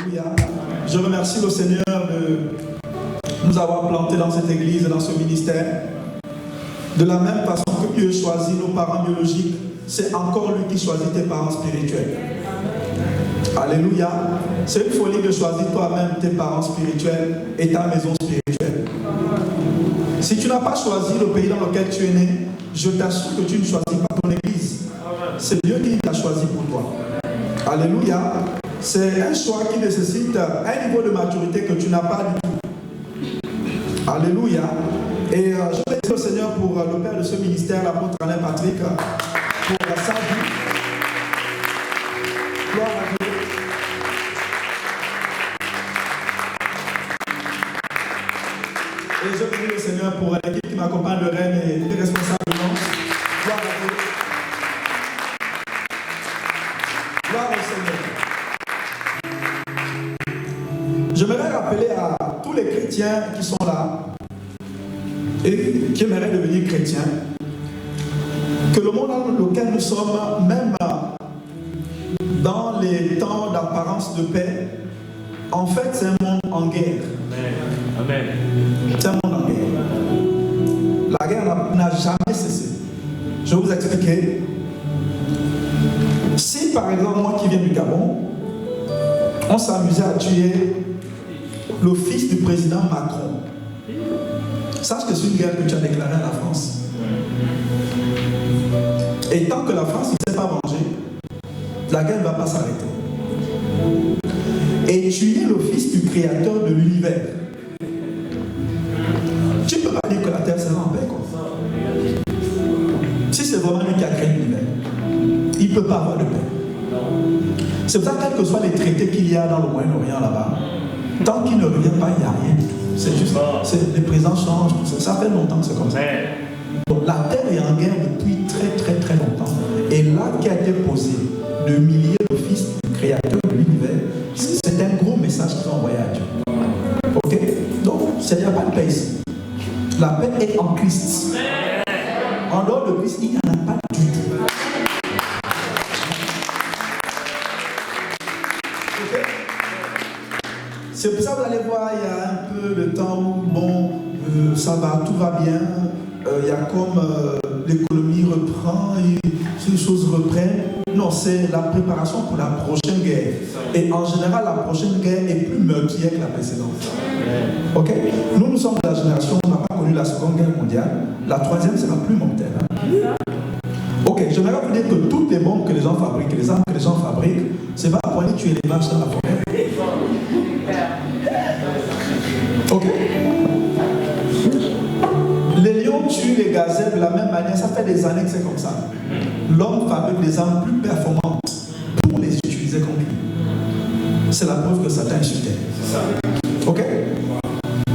Alléluia. Je remercie le Seigneur de nous avoir plantés dans cette église et dans ce ministère. De la même façon que Dieu choisit nos parents biologiques, c'est encore lui qui choisit tes parents spirituels. Alléluia. C'est une folie de choisir toi-même tes parents spirituels et ta maison spirituelle. Si tu n'as pas choisi le pays dans lequel tu es né, je t'assure que tu ne choisis pas ton église. C'est Dieu qui t'a choisi pour toi. Alléluia. C'est un choix qui nécessite un niveau de maturité que tu n'as pas du tout. Alléluia. Et je bénis le Seigneur pour le père de ce ministère, l'apôtre Alain Patrick, pour sa vie. Gloire à Dieu. Et je bénis le Seigneur pour l'équipe qui m'accompagne de Rennes et les responsables de l'annonce. Gloire à Dieu. Gloire au Seigneur. J'aimerais rappeler à tous les chrétiens qui sont là et qui aimeraient devenir chrétiens que le monde dans lequel nous sommes, même dans les temps d'apparence de paix, en fait c'est un monde en guerre. Amen. C'est un monde en guerre. La guerre n'a jamais cessé. Je vais vous expliquer. Si par exemple moi qui viens du Gabon, on s'amusait à tuer le fils du président Macron, sache que c'est une guerre que tu as déclarée à la France. Et tant que la France ne s'est pas vengée, la guerre ne va pas s'arrêter. Et tu es le fils du créateur de l'univers. Tu ne peux pas dire que la terre sera en paix, quoi. Si c'est vraiment lui qui a créé l'univers, il ne peut pas avoir de paix. C'est pour ça que quels que soient les traités qu'il y a dans le Moyen-Orient là-bas, tant qu'il ne revient pas, il n'y a rien du tout. C'est juste, les présidents changent, ça fait longtemps que c'est comme ça. Donc la terre est en guerre depuis très très très longtemps. Et l'acte qui a été posé de humilier le fils du créateur de l'univers, c'est un gros message qu'ils ont envoyé à Dieu. Ok? Donc, il n'y a pas de paix ici. La paix est en Christ. En dehors de Christ, il n'y en a pas du tout. Okay? C'est pour ça que vous allez voir, il y a un peu de temps où, bon, ça va, tout va bien. Il y a comme l'économie reprend et ces choses reprennent. Non, c'est la préparation pour la prochaine guerre. Et en général, la prochaine guerre est plus meurtrière que la précédente. Ok? Nous sommes de la génération, on n'a pas connu la seconde guerre mondiale. La troisième sera plus mortelle. Ok, j'aimerais vous dire que toutes les bombes que les gens fabriquent, les armes que les gens fabriquent, c'est pas pour aller tuer les vaches dans la forêt. Ok? Les lions tuent les gazelles de la même manière, ça fait des années que c'est comme ça. L'homme fabrique des armes plus performantes pour les utiliser comme lui. C'est la preuve que Satan est sur terre. Ok?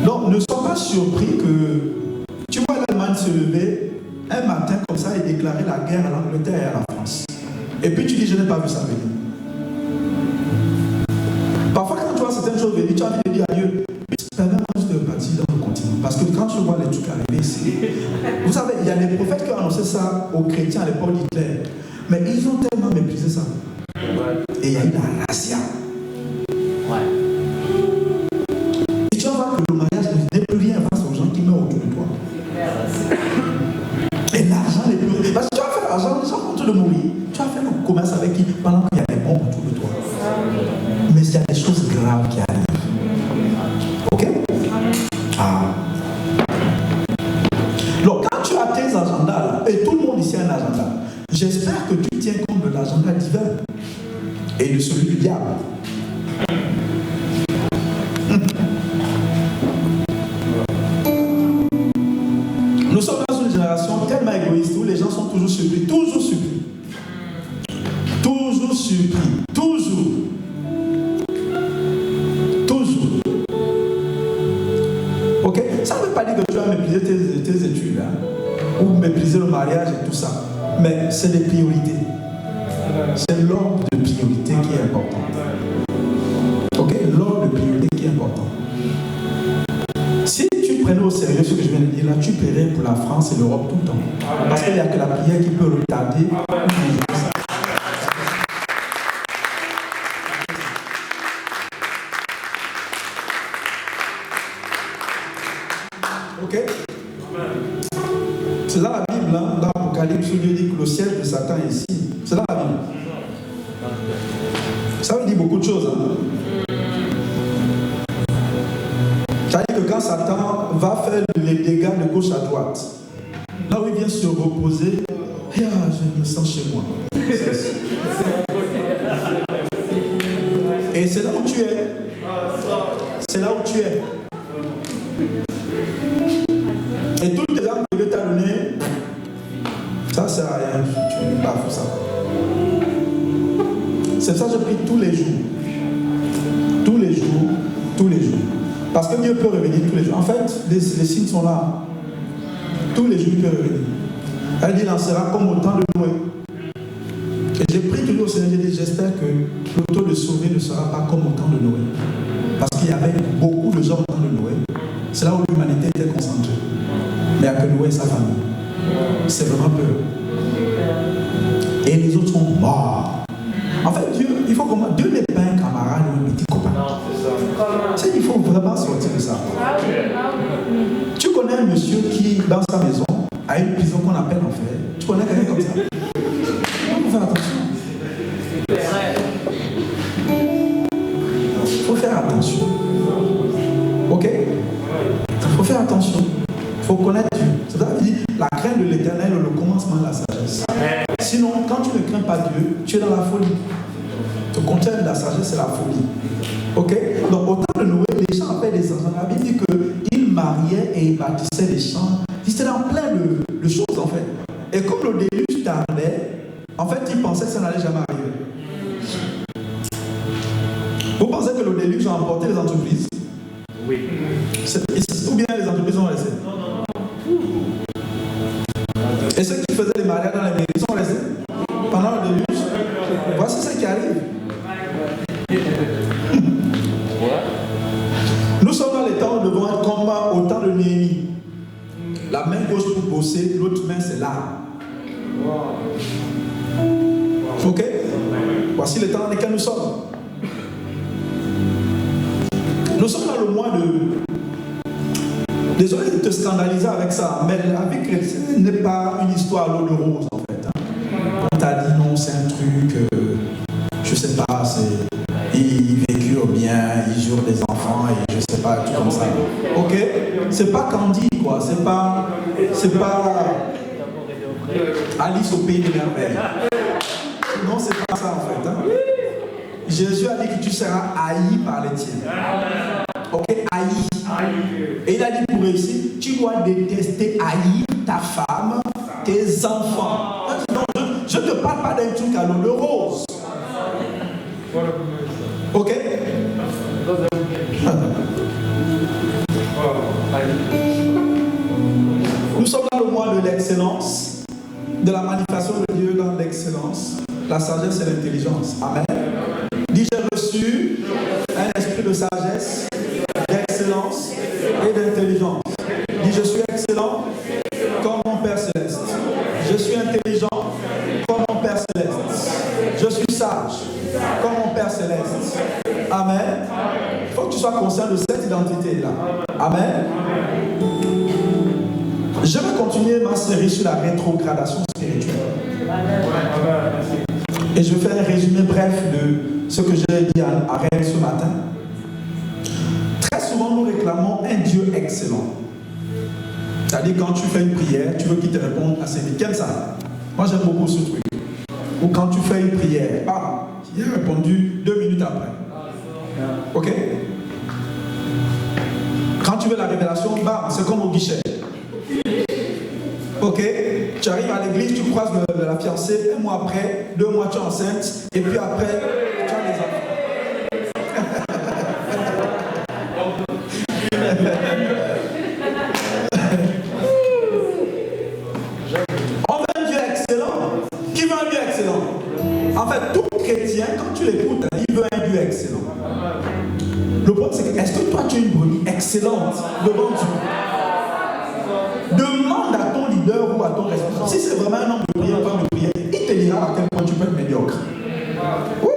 Donc ne sois pas surpris que tu vois l'Allemagne se lever un matin comme ça et déclarer la guerre à l'Angleterre et à la France. Et puis tu dis je n'ai pas vu ça venir. Parfois quand tu vois certaines choses venir, tu as envie de dire à Dieu, permets-moi juste de partir dans le continent. Parce que quand je vois les trucs arriver ici, vous savez, il y a des prophètes qui ont annoncé ça aux chrétiens à l'époque d'Hitler. Mais ils ont tellement méprisé ça. Et il y a eu la razzia. Et tu vas voir que le mariage n'est plus rien face aux gens qui meurent autour de toi. Et l'argent n'est plus rien. Parce que tu vas faire l'argent, les gens vont te le mourir. Tu vas faire le commerce avec qui pendant qu'il y a des bombes autour de toi. Mais il y a des choses graves qui arrivent. Ok? Donc, quand tu as tes agendas là, et tout le monde ici a un agenda, j'espère que tu tiens compte de l'agenda divin et de celui du diable. Nous sommes dans une génération tellement égoïste où les gens sont toujours surpris, toujours surpris. Toujours surpris, toujours. Ok? Ça ne veut pas dire que tu vas mépriser tes études, hein, ou mépriser le mariage et tout ça. Mais c'est des priorités. C'est l'ordre de priorité qui est important. Ok? L'ordre de priorité qui est important. Si tu prenais au sérieux ce que je viens de dire là, tu paierais pour la France et l'Europe tout le temps. Parce qu'il n'y a que la prière qui peut retarder. Ok? C'est dans la Bible, hein, dans l'Apocalypse, où Dieu dit que le siège de Satan est ici. C'est dans la Bible. Ça veut dire beaucoup de choses. Hein. Ça veut dire que quand Satan va faire les dégâts de gauche à droite, là où il vient se reposer, je me sens chez moi. Et c'est là où tu es. C'est là où tu es. Et toutes les armes que Dieu t'a données, ça ne sert à rien. Tu ne pas faire ça. C'est ça que je prie tous les jours. Tous les jours. Tous les jours. Parce que Dieu peut revenir tous les jours. En fait, les signes sont là. Tous les jours, il peut revenir. Elle dit, il en sera comme au temps de Noé. Et j'ai prié toujours au Seigneur, j'ai dit, j'espère que le taux de sauver ne sera pas comme au temps de Noé. Parce qu'il y avait beaucoup de gens au temps de Noé. C'est là où l'humanité était concentrée. Mais il n'y a que Noé et sa famille. C'est vraiment peu. Et les autres sont morts. En fait, Dieu, il faut comment Dieu n'est pas un camarade ou un petit copain. Tu sais, il faut vraiment sortir de ça. Tu connais un monsieur qui, dans sa maison, a une prison qu'on appelle enfer. Tu connais quelqu'un comme ça? Il faut faire attention. Il faut faire attention. Ok? Il faut faire attention. Il faut connaître Dieu. C'est ça qu'il dit, la crainte de l'éternel est le commencement de la sagesse. Sinon, quand tu ne crains pas Dieu, tu es dans la folie. Le contraire de la sagesse, c'est la folie. Ok? Donc, au temps de Noé, les gens avaient des enfants. La Bible dit qu'ils mariaient et ils bâtissaient des champs. Ils étaient dans plein de choses, en fait. Et comme le déluge tardait, en fait, ils pensaient que ça n'allait jamais arriver. Vous pensez que le déluge a emporté les entreprises? Oui. Ou bien les entreprises ont resté? Non. Et ceux qui faisaient les mariages dans les mairies sont restés? Pendant le déluge? Voici ce qui arrive. Nous sommes dans les temps où nous devons être comme au temps de Néhémie. La main gauche pour bosser, l'autre main c'est l'arme. Ok? Voici les temps dans lesquels nous sommes. Nous sommes dans le mois de... Désolé de te scandaliser avec ça, mais la vie chrétienne n'est pas une histoire à l'eau de rose en fait. On t'a dit non, c'est un truc, je sais pas, c'est... Ils vécurent bien, ils jurent des enfants et je sais pas, tout comme ça. Ok? C'est pas Candy quoi, c'est pas Alice au pays des merveilles. Non, c'est pas ça en fait. Hein? Jésus a dit que tu seras haï par les tiens. Ok? Haï. Et il a dit pour réussir, tu dois détester, haïr ta femme, tes enfants. Non, je ne te parle pas d'un truc à l'eau de rose. Ok? Nous sommes dans le mois de l'excellence, de la manifestation de Dieu dans l'excellence, la sagesse et l'intelligence. Amen. Dis, j'ai reçu un esprit de sagesse, d'excellence et d'intelligence. Dis, je suis excellent comme mon Père Céleste. Je suis intelligent comme mon Père Céleste. Je suis sage comme mon Père Céleste. Amen. Il faut que tu sois conscient de cette identité-là. Amen. Je vais continuer ma série sur la rétrogradation spirituelle. Et je vais faire un résumé bref de ce que j'ai dit à Rennes ce matin. Très souvent, nous réclamons un Dieu excellent. C'est-à-dire, quand tu fais une prière, tu veux qu'il te réponde assez vite. Quel ça? Moi, j'aime beaucoup ce truc. Ou quand tu fais une prière, il a répondu 2 minutes après. Ok? Quand tu veux la révélation, c'est comme au guichet. Ok? Tu arrives à l'église, tu croises la fiancée, 1 mois après, 2 mois tu es enceinte, et puis après, tu as les enfants. On veut un Dieu excellent. Qui veut un Dieu excellent? En fait, tout chrétien, quand tu l'écoutes, il veut un Dieu excellent. Le problème, c'est que est-ce que toi, tu es une brebis excellente devant Dieu? Demande à ton leader ou à ton responsable. Si c'est vraiment un homme de prière, femme de prière, il te dira à quel point tu peux être médiocre. Oui.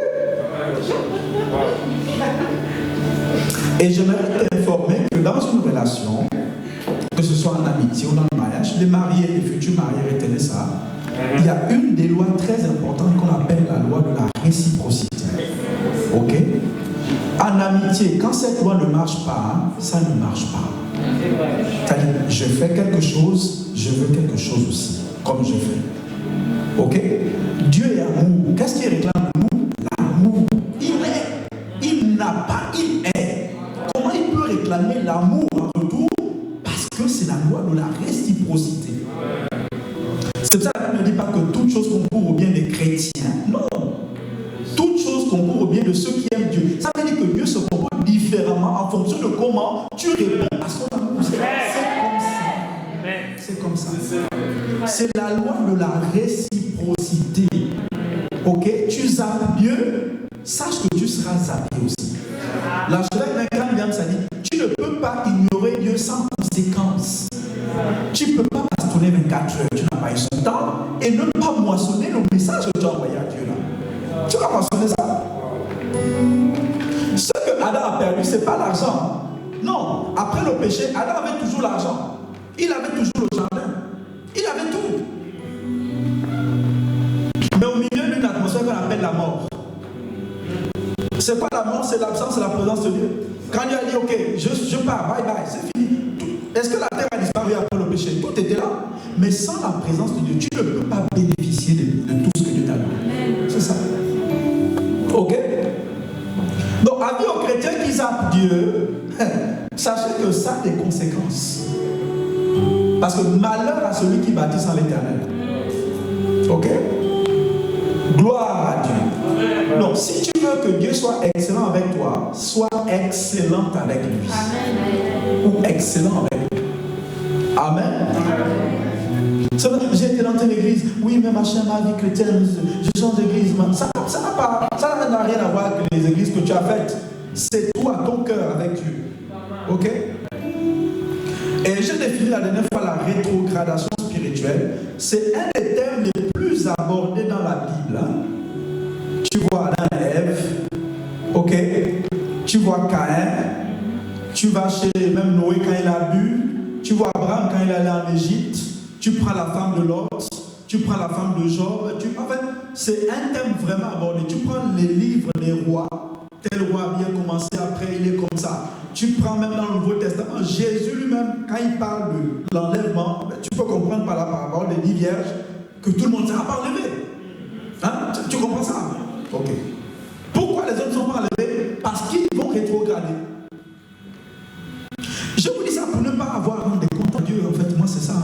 Et j'aimerais t'informer que dans une relation, que ce soit en amitié ou dans le mariage, les mariés, les futurs mariés, retenez ça. Il y a une des lois très importantes qu'on appelle la loi de la réciprocité. Ok? En amitié, quand cette loi ne marche pas, ça ne marche pas. C'est-à-dire, je fais quelque chose, je veux quelque chose aussi, comme je fais. Ok? Dieu est amour. Qu'est-ce qu'il réclame de nous? L'amour. Il est. Il n'a pas, il est. Comment il peut réclamer l'amour en retour? Parce que c'est la loi de la réciprocité. C'est pour ça que la Bible ne dit pas que toute chose concourt au bien des chrétiens. Non. Toute chose concourt au bien de ceux qui aiment Dieu. Ça veut dire que Dieu se comporte différemment en fonction de comment tu réponds à son amour. C'est comme ça. C'est la loi de la réciprocité. Ok? Tu zappes Dieu, sache que tu seras zappé aussi. L'archevêque Nagam, ça dit, tu ne peux pas ignorer Dieu sans conséquence. Tu ne peux pas bastonner 24 heures, tu n'as pas eu son temps, et ne pas moissonner le message que tu as envoyé à Dieu là. Tu vas moissonner ça. Ce que Adam a perdu, ce n'est pas l'argent. Non, après le péché, Adam avait toujours l'argent. Il avait toujours le jardin. Il avait tout. Mais au milieu d'une atmosphère qu'on appelle la mort. C'est pas la mort, c'est l'absence et la présence de Dieu. Quand Dieu a dit, ok, je pars, bye bye, c'est fini. Est-ce que la terre a disparu après le péché? Tout était là. Mais sans la présence de Dieu, tu ne peux pas bénéficier de tout ce que Dieu t'a donné. C'est ça. Ok? Donc, avis aux chrétiens qui zappent Dieu, sachez que ça a des conséquences. Parce que malheur à celui qui bâtit sans l'Éternel. Ok? Gloire à Dieu. Donc, si tu veux que Dieu soit excellent avec toi, sois excellente avec lui. Ou excellent avec lui. Amen. J'ai été dans telle église. Oui, mais machin, ma vie chrétienne, je change d'église. Ça n'a rien à voir avec les églises que tu as faites. C'est toi, ton cœur avec Dieu. Ok? Et j'ai défini la dernière fois la rétrogradation spirituelle. C'est un des termes les plus abordés dans la Bible. Tu vois Adam et Ève. Ok? Tu vois Caïn. Tu vas chez même Noé quand il a bu. Tu vois Abraham quand il est allé en Égypte. Tu prends la femme de Lot. Tu prends la femme de Job. En fait, c'est un thème vraiment abordé. Tu prends les livres des rois. Tel roi a bien commencé, après il est comme ça. Tu prends même dans le Nouveau Testament, Jésus lui-même, quand il parle de l'enlèvement, tu peux comprendre par la parole des 10 vierges que tout le monde ne sera pas enlevé. Hein? Tu comprends ça? Ok. Pourquoi les autres ne sont pas enlevés? Parce qu'ils vont rétrograder. Je vous dis ça pour ne pas avoir à rendre des comptes à Dieu. En fait, moi, c'est ça.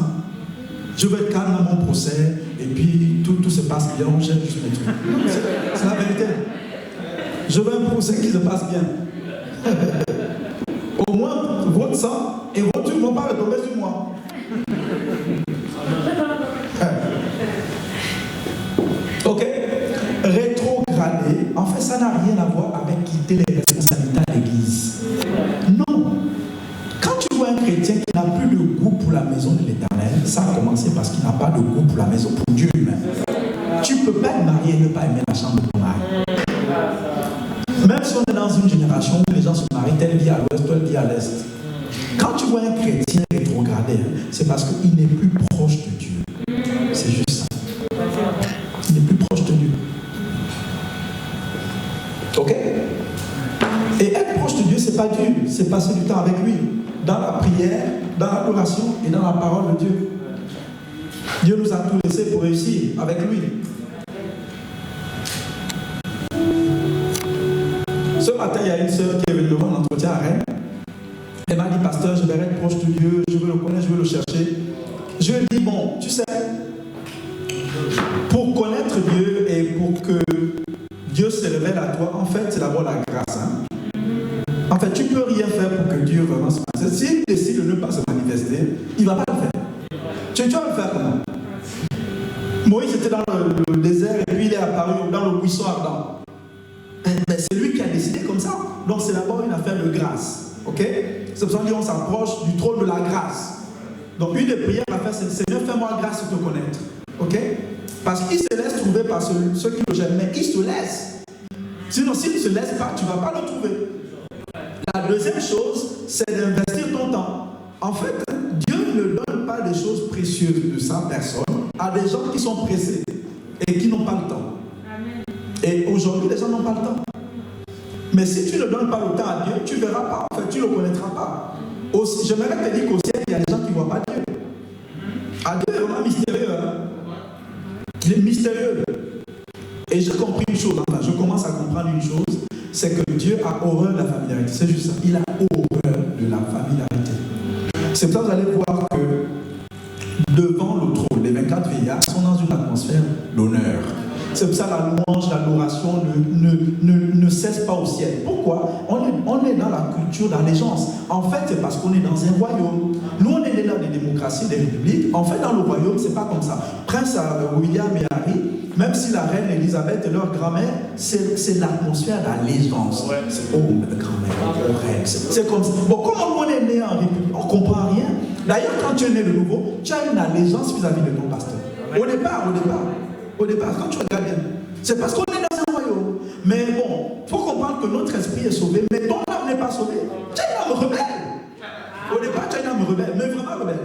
Je veux être calme dans mon procès, et puis tout se passe bien, j'aime juste mes trucs. C'est la vérité. Je veux un procès qui se passe bien. Au moins, votre sang et votre truc ne vont pas retomber sur moi. Ok? Rétrograder, en fait, ça n'a rien à voir avec quitter les responsabilités à l'église. Non. Quand tu vois un chrétien qui n'a plus de goût pour la maison de l'Éternel, ça a commencé parce qu'il n'a pas de goût pour la maison, pour Dieu lui-même. Tu ne peux pas être marié et ne pas aimer la chambre de ton mari. Même si on est dans une génération où les gens se marient, telle vie à l'ouest, telle vie à l'est. Quand tu vois un chrétien rétrogradé, c'est parce qu'il n'est plus proche de Dieu. C'est juste ça. Il n'est plus proche de Dieu. Ok? Et être proche de Dieu, c'est pas Dieu, c'est passer du temps avec lui. Dans la prière, dans l'adoration et dans la parole de Dieu. Dieu nous a tout laissé pour réussir avec lui. Ce matin, il y a une sœur qui est venue devant l'entretien à Rennes. Elle m'a dit, pasteur, je vais être proche de Dieu, je veux le connaître, je veux le chercher. Je lui ai dit, bon, tu sais, pour connaître Dieu et pour que Dieu se révèle à toi, en fait, c'est d'abord la grâce. Hein? En fait, tu ne peux rien faire pour que Dieu vraiment se manifeste. S'il décide de ne pas se manifester, il ne va pas le faire. Tu vas le faire comment? Moïse était dans le désert et puis il est apparu dans le buisson ardent. Mais c'est lui qui a décidé comme ça. Donc c'est d'abord une affaire de grâce. Ok? C'est pour ça qu'on s'approche du trône de la grâce. Donc une des prières à faire, c'est Seigneur, fais-moi grâce de te connaître. Ok? Parce qu'il se laisse trouver par ceux qui le gênent. Mais il se laisse. Sinon, s'il ne se laisse pas, tu ne vas pas le trouver. La deuxième chose, c'est d'investir ton temps. En fait, Dieu parle des choses précieuses de sa personne à des gens qui sont pressés et qui n'ont pas le temps. Amen. Et aujourd'hui, les gens n'ont pas le temps. Mais si tu ne donnes pas le temps à Dieu, tu ne verras pas, en fait, tu ne le connaîtras pas. Aussi, j'aimerais te dire qu'au ciel, il y a des gens qui ne voient pas Dieu. Ah, Dieu est vraiment mystérieux. Hein? Il est mystérieux. Et j'ai compris une chose, enfin, je commence à comprendre une chose, c'est que Dieu a horreur de la familiarité. C'est juste ça. Il a horreur de la familiarité. C'est pour ça que vous allez voir que devant le trône, les 24 vieillards sont dans une atmosphère d'honneur. C'est pour ça que la louange, l'adoration ne cesse pas au ciel. Pourquoi? On est dans la culture d'allégeance. En fait, c'est parce qu'on est dans un royaume. Nous, on est dans des démocraties, des républiques. En fait, dans le royaume, c'est pas comme ça. Prince William et Harry, même si la reine Elisabeth et leur grand-mère, c'est l'atmosphère d'allégeance. Ouais. C'est grand-mère, c'est comme ça. Bon, comme on est né en république, on ne comprend rien. D'ailleurs, quand tu es né de nouveau, tu as une allégeance vis-à-vis de ton pasteur. Au départ, quand tu regardes bien, c'est parce qu'on est dans un royaume. Mais bon, il faut comprendre que notre esprit est sauvé, mais ton âme n'est pas sauvée. Tu as une âme rebelle. Au départ, tu as une âme rebelle, mais vraiment rebelle.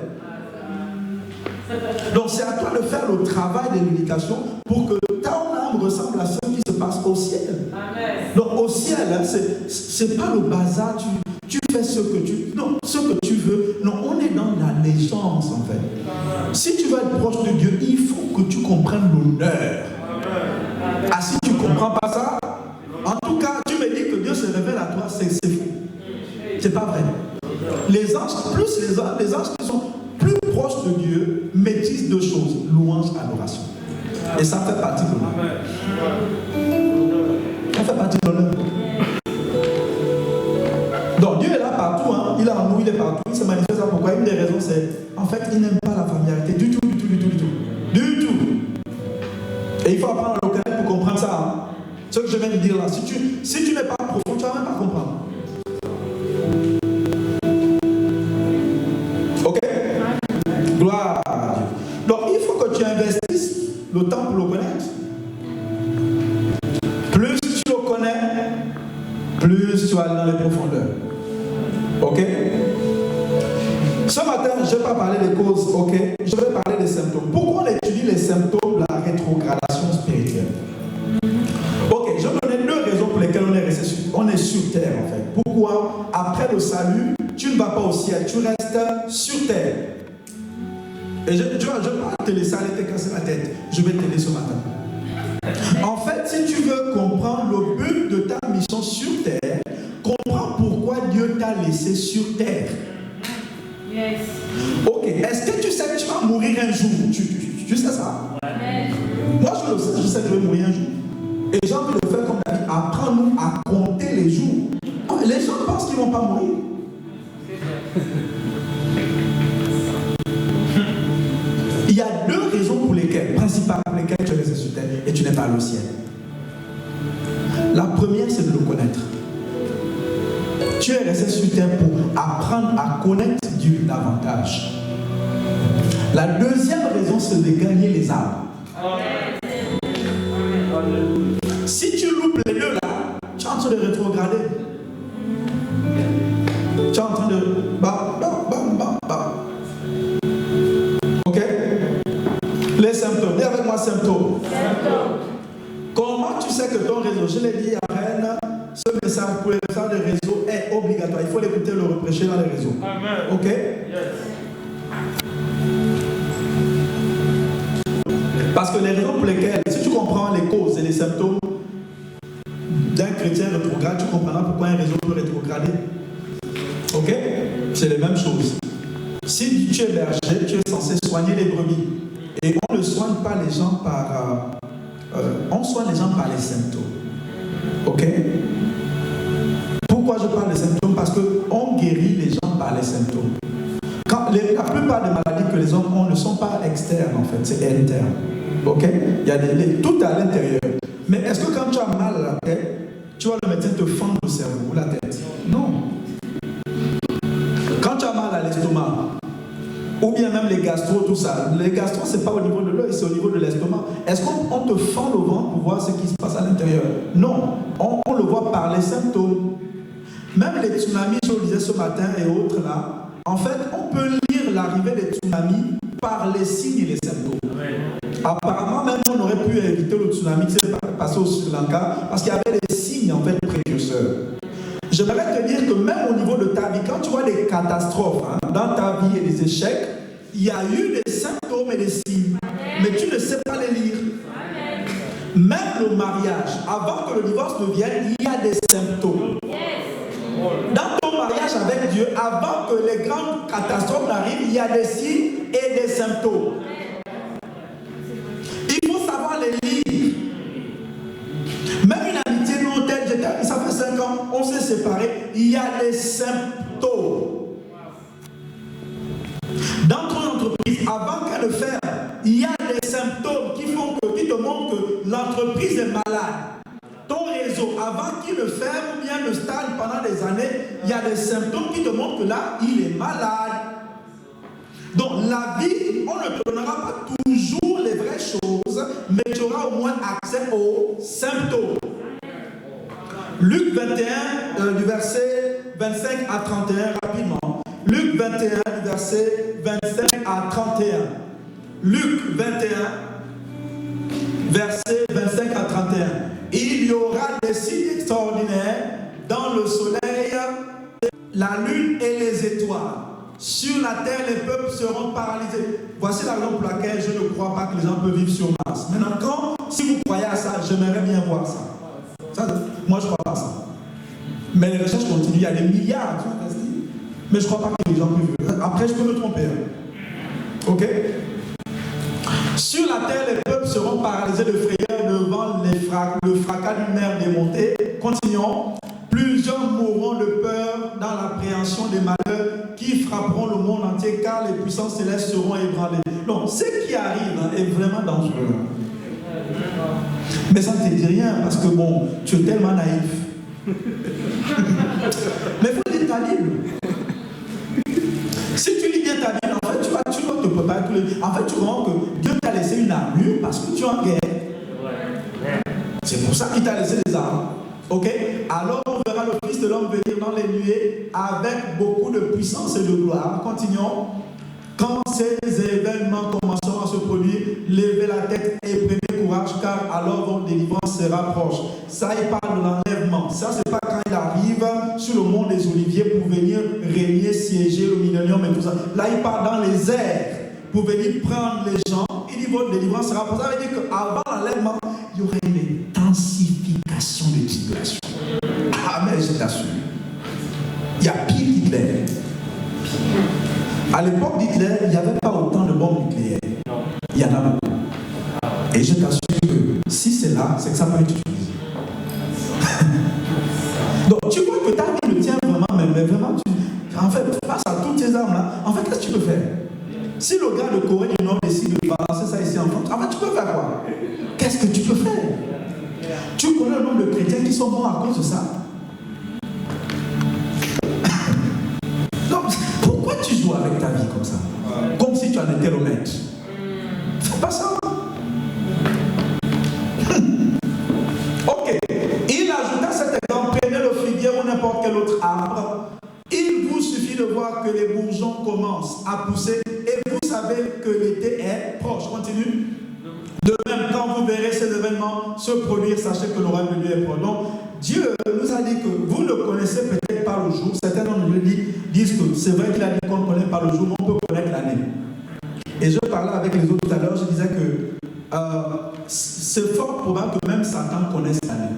Donc c'est à toi de faire le travail de l'éducation pour que ta âme ressemble à ce qui se passe au ciel. Amen. Donc au ciel, hein, c'est pas le bazar, tu fais ce que tu veux. Non, on est dans l'allégeance en fait. Si tu veux être proche de Dieu, il faut que tu comprennes l'honneur. Ah, si tu ne comprends pas ça, en tout cas, tu me dis que Dieu se révèle à toi, c'est faux. C'est pas vrai. Les anges, les anges qui sont plus proches de Dieu maîtrisent deux choses, louange, adoration. Et ça fait partie de l'honneur. Ça fait partie de l'honneur. Donc Dieu est là partout, hein. Il est en nous, il est partout, il se manifeste là. Pourquoi? Une des raisons, c'est en fait, il n'aime pas la familiarité du tout. Et il faut apprendre à le connaître pour comprendre ça. Hein. Ce que je viens de dire là, si tu n'es pas profond, tu ne vas même pas comprendre. Ok? Gloire à Dieu. Donc il faut que tu investisses le temps pour le connaître. Plus tu le connais, plus tu vas aller dans les profondeurs. Ok? Ce matin, je ne vais pas parler des causes, ok? Je vais parler des symptômes. Pourquoi on étudie les symptômes de la rétrogradation spirituelle? Ok, je vais donner deux raisons pour lesquelles on est sur terre en fait. Pourquoi, après le salut, tu ne vas pas au ciel, tu restes sur terre. Et je ne vais pas te laisser aller te casser la tête. Je vais t'aider ce matin. En fait, si tu veux comprendre le but de ta mission sur terre, comprends pourquoi Dieu t'a laissé sur terre. Yes. Ok, est-ce que tu sais que tu vas mourir un jour? Tu sais ça? Ouais. Moi je le sais, je sais que je vais mourir un jour. Et j'ai envie de faire comme David, apprends-nous à compter les jours. Les gens pensent qu'ils ne vont pas mourir. Il y a deux raisons principales pour lesquelles tu es resté sur terre et tu n'es pas allé au ciel. La première, c'est de le connaître. Tu es resté sur terre pour apprendre à connaître Dieu davantage. La deuxième raison, c'est de gagner les âmes. Si tu loupes les deux là, tu es en train de rétrograder. Tu es en train de... Ok? Les symptômes. Dis avec moi symptômes. Comment tu sais que ton réseau, je l'ai dit à Rennes, ce message pour les messages de réseau est obligatoire. Il faut l'écouter, le reprêcher dans les réseaux. Amen. Ok? Yes. Parce que les raisons pour lesquelles, si tu comprends les causes et les symptômes d'un chrétien rétrograde, tu comprendras pourquoi un réseau peut rétrograder. Ok? C'est les mêmes choses. Si tu es berger, tu es censé soigner les brebis. Et on ne soigne pas les gens par... on soigne les gens par les symptômes. Ok? Pourquoi je parle des symptômes? Parce qu'on guérit les gens par les symptômes. La plupart des maladies que les hommes ont ne sont pas externes en fait, c'est interne. Ok? Il y a tout à l'intérieur. Mais est-ce que quand tu as mal à la tête, tu vois le médecin te fendre le cerveau ou la tête? Non. Quand tu as mal à l'estomac, ou bien même les gastro, tout ça, les gastro, c'est pas au niveau de l'œil, c'est au niveau de l'estomac. Est-ce qu'on te fend le ventre pour voir ce qui se passe à l'intérieur? Non. On le voit par les symptômes. Même les tsunamis, je le disais ce matin et autres là, en fait, on peut lire l'arrivée des tsunamis par les signes et les symptômes. Apparemment, même on aurait pu éviter le tsunami qui s'est passé au Sri Lanka parce qu'il y avait des signes en fait précurseurs. J'aimerais te dire que même au niveau de ta vie, quand tu vois des catastrophes dans ta vie et des échecs, il y a eu des symptômes et des signes, mais tu ne sais pas les lire. Même le mariage, avant que le divorce ne vienne, il y a des symptômes. Dans ton mariage avec Dieu, avant que les grandes catastrophes n'arrivent, il y a des signes et des symptômes. Il faut savoir les lire. Même une amitié non telle, ça fait 5 ans, on s'est séparés, il y a des symptômes. Dans ton entreprise, avant qu'elle ne ferme, il y a des symptômes qui te montrent que l'entreprise est malade. Ton réseau, avant qu'il ne ferme ou bien ne stagne pendant des années, il y a des symptômes qui te montrent que là, il est malade. Donc la vie, on ne te donnera pas toujours les vraies choses, mais tu auras au moins accès aux symptômes. Luc 21, du verset 25 à 31, rapidement. Luc 21, du verset 25 à 31. Luc 21, verset 25 à 31. Il y aura des signes extraordinaires dans le soleil, la lune et les étoiles. Sur la terre, les peuples seront paralysés. Voici la raison pour laquelle je ne crois pas que les gens peuvent vivre sur Mars. Maintenant, si vous croyez à ça, j'aimerais bien voir ça. Moi, je ne crois pas à ça. Mais les recherches continuent. Il y a des milliards. Mais je ne crois pas que les gens peuvent. Après, je peux me tromper. Ok? Sur la terre, les peuples seront paralysés de frayeur devant le fracas d'une mer démontée. Continuons. Plusieurs mourront de peur dans l'appréhension des malheurs qui frapperont le monde entier, car les puissances célestes seront ébranlées. Donc, ce qui arrive est vraiment dangereux. Mais ça ne te dit rien, parce que bon, tu es tellement naïf. Mais il faut lire ta Bible. Si tu lis bien ta Bible, en fait, tu dois te préparer tous les... En fait, tu vois que Dieu t'a laissé une armure parce que tu es en guerre. C'est pour ça qu'il t'a laissé des armes. Ok? Alors on verra le Fils de l'homme venir dans les nuées avec beaucoup de puissance et de gloire. Continuons. Quand ces événements commenceront à se produire, levez la tête et prenez courage, car alors votre délivrance sera proche. Ça, il parle de l'enlèvement. Ça, c'est pas quand il arrive sur le mont des Oliviers pour venir régner, siéger le millénium et tout ça. Là, il parle dans les airs pour venir prendre les gens. Il dit votre délivrance sera proche. Ça veut dire qu'avant l'enlèvement, il y aurait une intensification de tribulation. Ah, mais je t'assure. Il y a pire qu'Hitler. À l'époque d'Hitler, il n'y avait pas autant de bombes nucléaires. Il y en a beaucoup. Et je t'assure que si c'est là, c'est que ça peut être utilisé. Donc tu vois que ta vie le tient vraiment, mais vraiment, en fait, face à toutes ces armes-là, en fait, qu'est-ce que tu peux faire? Si le gars de Corée du Nord décide de balancer ça ici en France, en fait, tu peux faire quoi? Qu'est-ce que tu peux faire? Tu connais le nombre de chrétiens qui sont morts à cause de ça? Donc, pourquoi tu joues avec ta vie comme ça? Comme si tu en étais le maître. Fais pas ça. Ok. Il ajouta cet exemple, prenez le figuier ou n'importe quel autre arbre. Il vous suffit de voir que les bourgeons commencent à pousser et vous savez que l'été est proche. Continue. De même, quand vous verrez ces événements se produire, sachez que le royaume de Dieu est proche. Donc, Dieu nous a dit que vous ne connaissez peut-être pas le jour. Certains d'entre nous disent que c'est vrai qu'il a dit qu'on ne connaît pas le jour, mais on peut connaître l'année. Et je parlais avec les autres tout à l'heure, je disais que c'est fort probable que même Satan connaisse l'année.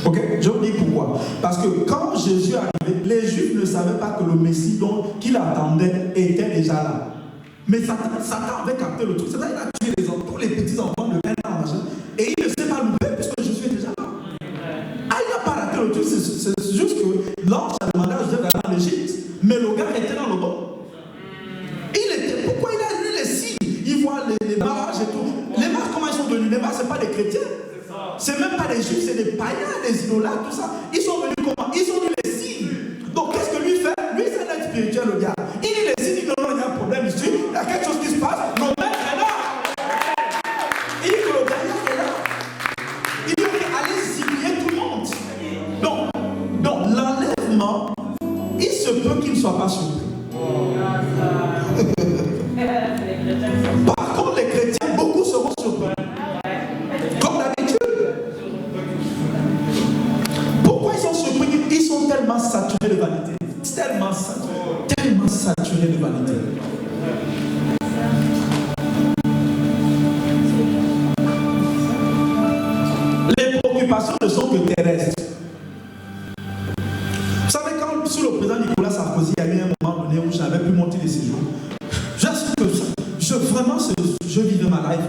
Ok? Je vous dis pourquoi. Parce que quand Jésus est arrivé, les Juifs ne savaient pas que le Messie qu'il attendait était déjà là. Mais Satan avait capté le truc. C'est là qu'il a tué tous les petits enfants de 1 an, machin. Et il ne s'est pas loupé puisque Jésus est déjà là. Ah, il n'a pas raté le truc. C'est juste que l'ange a demandé à Joseph d'aller en Égypte. Mais le gars était dans le bon. Pourquoi il a lu les signes? Il voit les barrages et tout. Les barrages, comment ils sont venus? Les barrages, ce n'est pas des chrétiens. C'est même pas des juifs, c'est des païens, des idolâtres, tout ça. Ils sont venus comment? Ils ont lu les signes. Donc qu'est-ce que lui fait? Lui, c'est un être spirituel, le diable. Il lit les signes, il dit non, il y a un problème ici. Il y a quelque chose qui se passe. Le maître est là. Il dit que le gagnant est là. Il dit ok, allez cibler tout le monde. Donc l'enlèvement, il se peut qu'il ne soit pas surpris. Par contre, les chrétiens, beaucoup seront surpris. Comme d'habitude. Pourquoi ils sont surpris? Ils sont tellement saturés de vanité. Tellement saturés de vanité. Les préoccupations ne sont que terrestres. Vous savez, quand sous le président Nicolas Sarkozy, il y a eu un moment donné où je n'avais plus monté les séjours. Vraiment, je vivais ma life.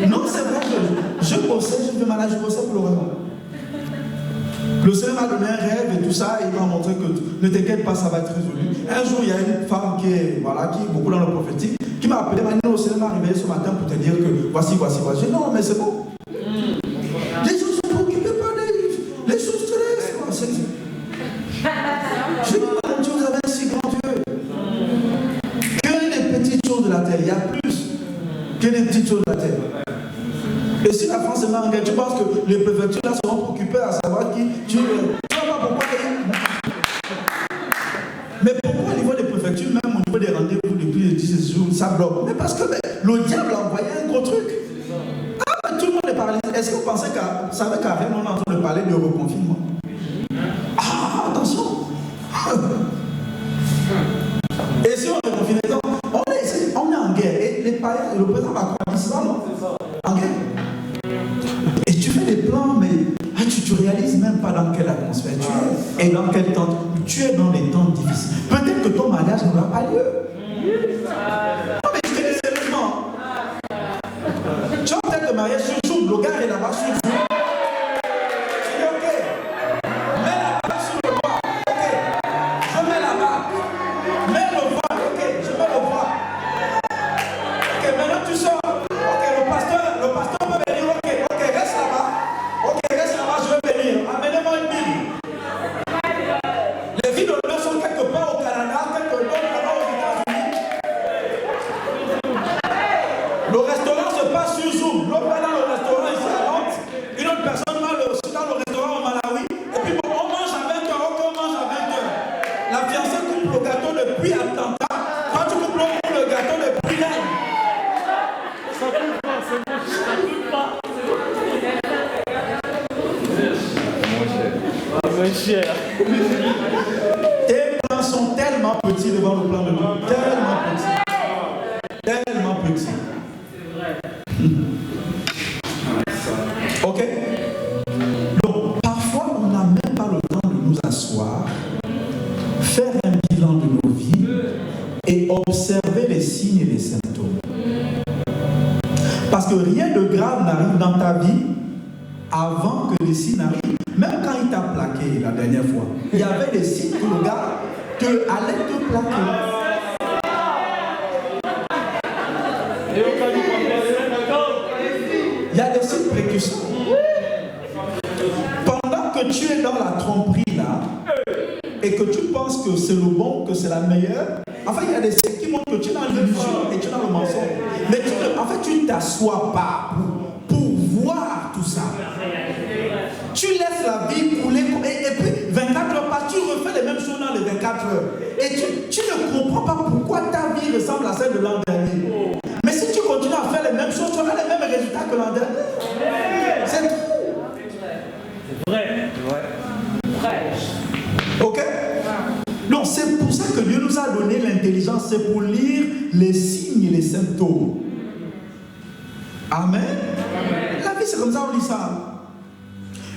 Non, c'est vrai que je bossais, je vivais ma life, je bossais pour le Rwanda. Le Seigneur m'a donné un rêve et tout ça, et il m'a montré que ne t'inquiète pas, ça va être résolu. Un jour, il y a une femme qui est beaucoup dans le prophétique, qui m'a appelé, m'a dit, le Seigneur m'a réveillé ce matin pour te dire que voici. J'ai dit, non, mais c'est bon. Les gens ne sont préoccupés par les choses célestes. Je dis, mon Dieu, vous avez un si grand Dieu. De la terre, il y a plus que les petites choses de la terre. Et si la France est mal engagée, tu penses que les préfectures là seront préoccupées à savoir qui tu es. Tu ne vois pas pourquoi. Mais pourquoi au niveau des préfectures, même au niveau des rendez-vous depuis 10 jours, ça bloque? Mais parce que le diable a envoyé un gros truc. Ah, tout le monde est paralysé. Est-ce que vous pensez qu'avec Karen, on est en train de parler de reconfinement? Ah, attention. Et si on est confiné, on est en guerre. Et les païens, le président Macron a dit ça, non? En guerre. Et tu fais des plans, mais tu ne réalises même pas dans quelle atmosphère tu es. Et dans quel temps. Tu es dans des temps difficiles. Peut-être que ton mariage n'aura pas lieu. Non, mais je te dis sérieusement. Tu as peut-être le mariage sur Zoom. Le gars est là-bas sur Zoom. Je dis ok. Mets la bague sur le bras. Ok. Je mets la bague. Mets le voile. Ok. Je mets le voile. Ok. Maintenant tu sors. Ok. Le pasteur peut venir. Ok. Ok. Reste là-bas. Ok. Reste là-bas. Je vais venir. Amenez-moi une Bible. Les filles d'honneur sont quelque part au Canada, quelque part aux États-Unis. Le restaurant se passe sur Zoom. L'autre va dans le restaurant ici à Nantes. Une autre personne va aussi dans le restaurant au Malawi. Et puis bon, on mange à 20h, on mange à 20h. La fiancée coupe le gâteau depuis Atlanta. Quand tu coupes le gâteau depuis là. Ça coupe pas, c'est bon. Ça coupe pas. Mon cher. Tes plans sont tellement petits devant le plan de Dieu. Tellement petits. Tellement petits. Ok? Donc, parfois, on n'a même pas le temps de nous asseoir, faire un bilan de nos vies et observer les signes et les symptômes. Parce que rien de grave n'arrive dans ta vie avant que les signes arrivent. Même quand il t'a plaqué la dernière fois, il y avait des signes que le gars allait te plaquer. Il y a des signes précurseurs. Pendant que tu es dans la tromperie là, et que tu penses que c'est le bon, que c'est la meilleure, enfin il y a des signes qui montrent que tu es dans l'illusion et tu es dans le mensonge. Mais tu ne t'assois pas pour voir tout ça. Tu laisses la vie couler et puis 24 heures passent, tu refais les mêmes choses dans les 24 heures. Et tu ne comprends pas pourquoi ta vie ressemble à celle de l'an dernier. Mais si tu continues à faire les mêmes choses, tu auras les mêmes résultats que l'an dernier. C'est tout. C'est vrai. Ok? Donc c'est pour ça que Dieu nous a donné l'intelligence, c'est pour lire les signes et les symptômes. Amen. La vie c'est comme ça, on lit ça.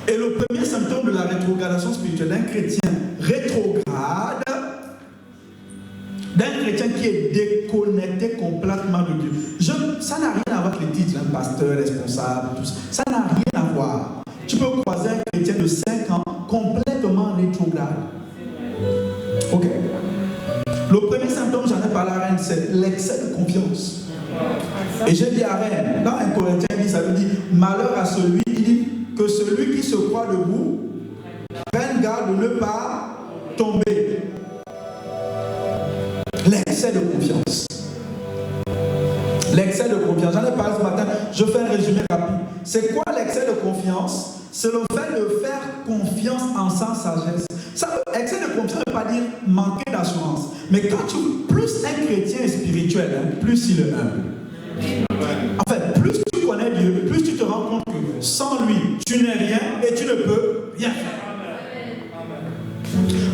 Et le premier symptôme de la rétrogradation spirituelle d'un chrétien rétrograde, d'un chrétien qui est déconnecté complètement de Dieu. Ça n'a rien à voir avec les titres, pasteur, responsable, tout ça. Ça n'a rien à voir. Tu peux croiser un chrétien de 5 ans complètement rétrograde. Ok. Le premier symptôme, j'en ai parlé à Rennes, c'est l'excès de confiance. Et j'ai dit à Rennes, dans un Corinthien, ça veut dire malheur à celui, il dit que celui qui se croit debout prenne garde de ne pas tomber. L'excès de confiance. L'excès de confiance. J'en ai parlé ce matin, je fais un résumé rapide. C'est quoi l'excès de confiance? C'est le fait de faire confiance en sans sagesse. Excès de confiance ne veut pas dire manquer d'assurance. Mais plus un chrétien est spirituel, hein, plus il est humble. En fait, plus tu connais Dieu, plus tu te rends compte que sans lui, tu n'es rien et tu ne peux rien faire.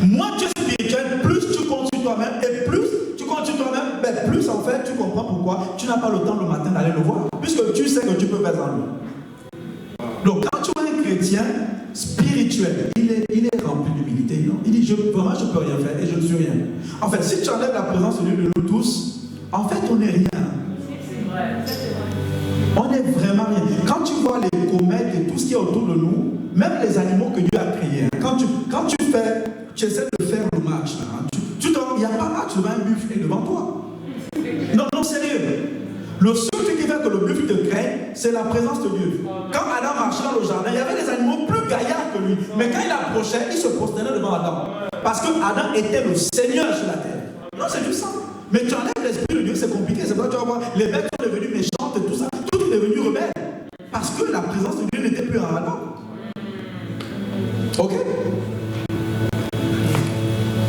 Moins tu es spirituel, plus tu comptes sur toi-même et plus tu comptes sur toi-même, ben plus en fait tu comprends pourquoi tu n'as pas le temps le matin d'aller le voir, puisque tu sais que tu peux faire sans lui. Donc quand tu vois un chrétien spirituel, il est rempli d'humilité, non? Il dit vraiment je ne peux rien faire et je ne suis rien. En fait, si tu enlèves la présence de Dieu de nous tous, en fait on n'est rien. On n'est vraiment rien. Quand tu vois les comètes et tout ce qui est autour de nous, même les animaux que Dieu a créés, quand tu essaies de faire le match, il n'y a pas match devant un buffle devant toi. Non, sérieux. Le seul truc qui fait que le buffle te crée, c'est la présence de Dieu. Quand Adam marchait dans le jardin, il y avait des animaux plus gaillards que lui. Mais quand il approchait, il se prosternait devant Adam. Parce que Adam était le Seigneur sur la terre. Non, c'est juste ça. Mais tu enlèves l'esprit de Dieu, c'est compliqué. C'est pourquoi tu vas voir, les bêtes sont devenues méchantes et tout ça. Tout est devenu rebelle. Parce que la présence de Dieu n'était plus en Adam. Ok?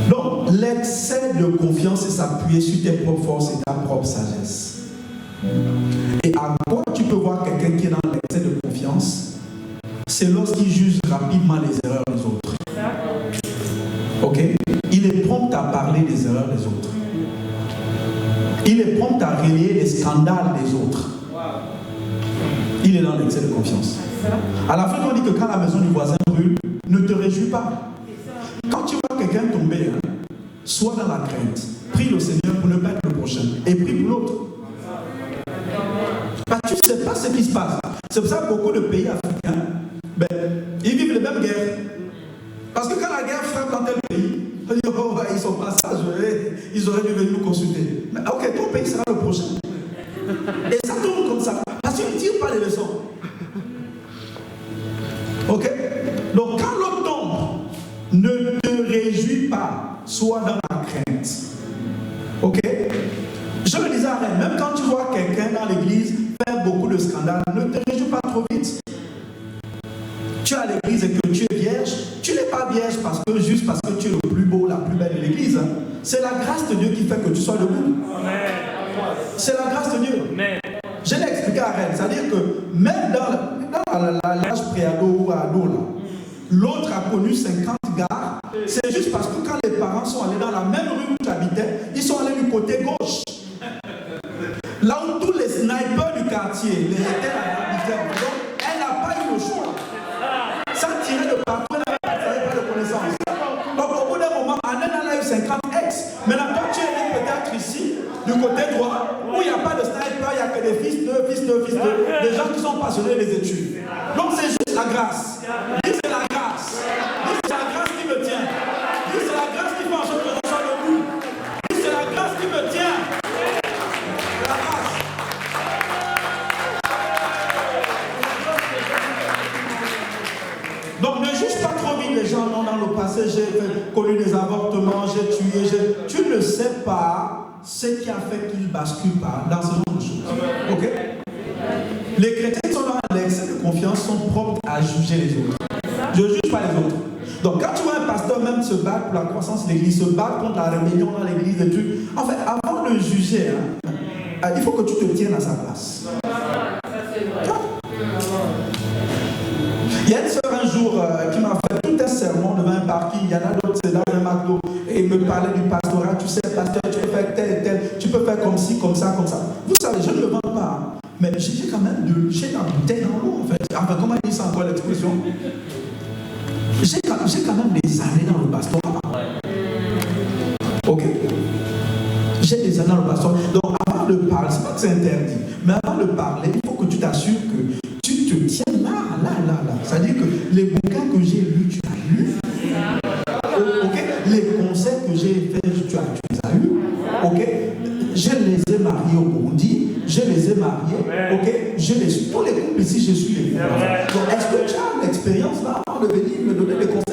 Donc, l'excès de confiance, c'est s'appuyer sur tes propres forces et ta propre sagesse. Et à quoi tu peux voir quelqu'un qui est dans l'excès de confiance? C'est lorsqu'il juge rapidement les erreurs des autres. Ok? Il est prompt à parler des erreurs des autres. Il est prompt à relayer les scandales des autres. Il est dans l'excès de confiance. À la fin, on dit que quand la maison du voisin brûle, ne te réjouis pas. Quand tu vois quelqu'un tomber, sois dans la crainte. Prie le Seigneur pour ne pas être le prochain. Et prie pour l'autre. Parce que tu ne sais pas ce qui se passe. C'est pour ça que beaucoup de pays africains, ils vivent les mêmes guerres. Parce que quand la guerre frappe dans tel pays, on dit, oh, ils sont pas sages, ils auraient dû venir nous consulter. Mais ok, ton pays sera le prochain. Et ça tourne comme ça. Parce qu'ils ne tirent pas les leçons. Ok? Donc quand l'autre tombe, ne te réjouis pas, sois dans la crainte. Ok? Je le disais à Rennes, même quand tu vois quelqu'un dans l'église faire beaucoup de scandales, ne te réjouis pas trop vite. Tu es à l'église et que tu es vierge, tu n'es pas vierge juste parce que tu es le plus beau, la plus belle de l'église. Hein. C'est la grâce de Dieu qui fait que tu sois debout. C'est la grâce de Dieu. Je l'ai expliqué à Rennes, c'est-à-dire que même dans l'âge pré-ado ou ado, l'autre a connu 50 gars. C'est juste parce que quand les parents sont allés dans la même rue où tu habitais, ils sont allés du côté gauche. Là où tous les snipers du quartier les étaient à la donc elle n'a pas eu le choix. Ça tirait de partout, elle n'avait pas de connaissance. Donc au bout d'un moment, elle a eu 50 ex. Maintenant, quand tu es peut-être ici, du côté droit, où il n'y a pas de sniper, il n'y a que des fils de, des gens qui sont passionnés des études. Donc c'est juste la grâce. Dis c'est la grâce. Dis c'est la grâce qui me tient. Dis c'est la grâce qui fait en sorte que je sois debout. Dis c'est la grâce qui me tient. La grâce. Donc ne juge pas trop vite les gens. Non, dans le passé, j'ai connu des avortements, j'ai tué. Tu ne sais pas ce qui a fait qu'ils basculent dans ce genre de choses. Ok? Les chrétiens qui sont dans l'excès de confiance sont prompts à juger les autres. Je ne juge pas les autres. Donc quand tu vois un pasteur même se battre pour la croissance de l'église, se battre contre la rébellion dans l'église et tout, en fait, avant de juger, il faut que tu te tiennes à sa place. Il y a une soeur un jour qui m'a fait tout un sermon devant un parking. Il y en a d'autres, c'est dans un McDo. Et il me parlait du pastorat. Tu sais, pasteur, tu peux faire tel et tel. Tu peux faire comme ci, comme ça, comme ça. Vous savez, je ne le vends pas. Mais j'ai quand même j'ai la bouteille dans l'eau, en fait. Enfin, comment il dit ça encore l'expression? J'ai quand même des années dans le pastorat. Ok? J'ai des années dans le pastorat. Donc, avant de parler, c'est pas que c'est interdit. Mais avant de parler, il faut que tu t'assures que tu te tiens là. C'est-à-dire que les bouquins que j'ai lus, tu as lu. Ok? Les conseils que j'ai faits, tu les as eus. Ok? Je les ai mariés au Burundi. Je les ai mariés. Ok? Tous les couples ici, je suis les couples. Donc, est-ce que tu as l'expérience là avant de venir me donner des conseils?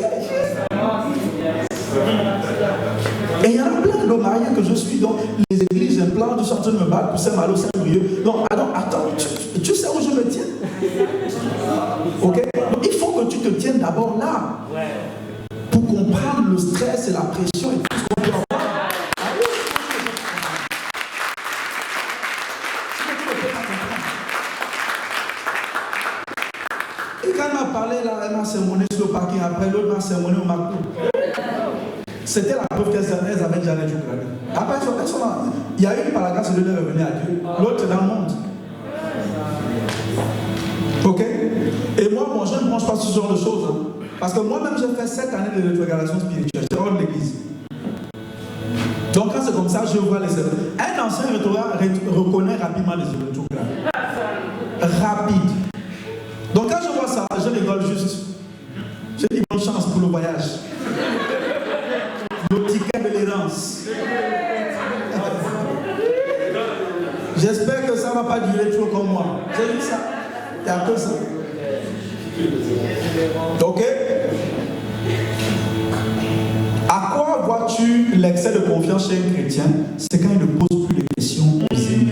Et il y en a plein de mariés que je suis dans les églises, un plan de sortir de me battre pour Saint-Malo, Saint-Brieuc. Donc, attends, tu sais où je me tiens? Ok? Donc, il faut que tu te tiennes d'abord là. Pour comprendre le stress et la pression et tout ce qu'on peut avoir. Ah oui. C'était la preuve qu'elles avaient déjà rétrogradé. Après, il y a une par la grâce de Dieu est revenue à Dieu, l'autre dans le monde. Ok? Et moi, je ne mange pas ce genre de choses. Hein. Parce que moi-même, j'ai fait 7 années de rétrogradation spirituelle. J'étais hors de l'église. Donc, quand c'est comme ça, je vois les erreurs. Un ancien rétrograde reconnaît rapidement les rétrogrades. Rapide. Donc, quand je vois ça, je rigole juste. J'ai dit bonne chance pour le voyage. Le ticket de l'errance. J'espère que ça ne va pas durer trop comme moi. J'ai dit ça. Il n'y a que ça. Ok? À quoi vois-tu l'excès de confiance chez un chrétien? C'est quand il ne pose plus de questions posées.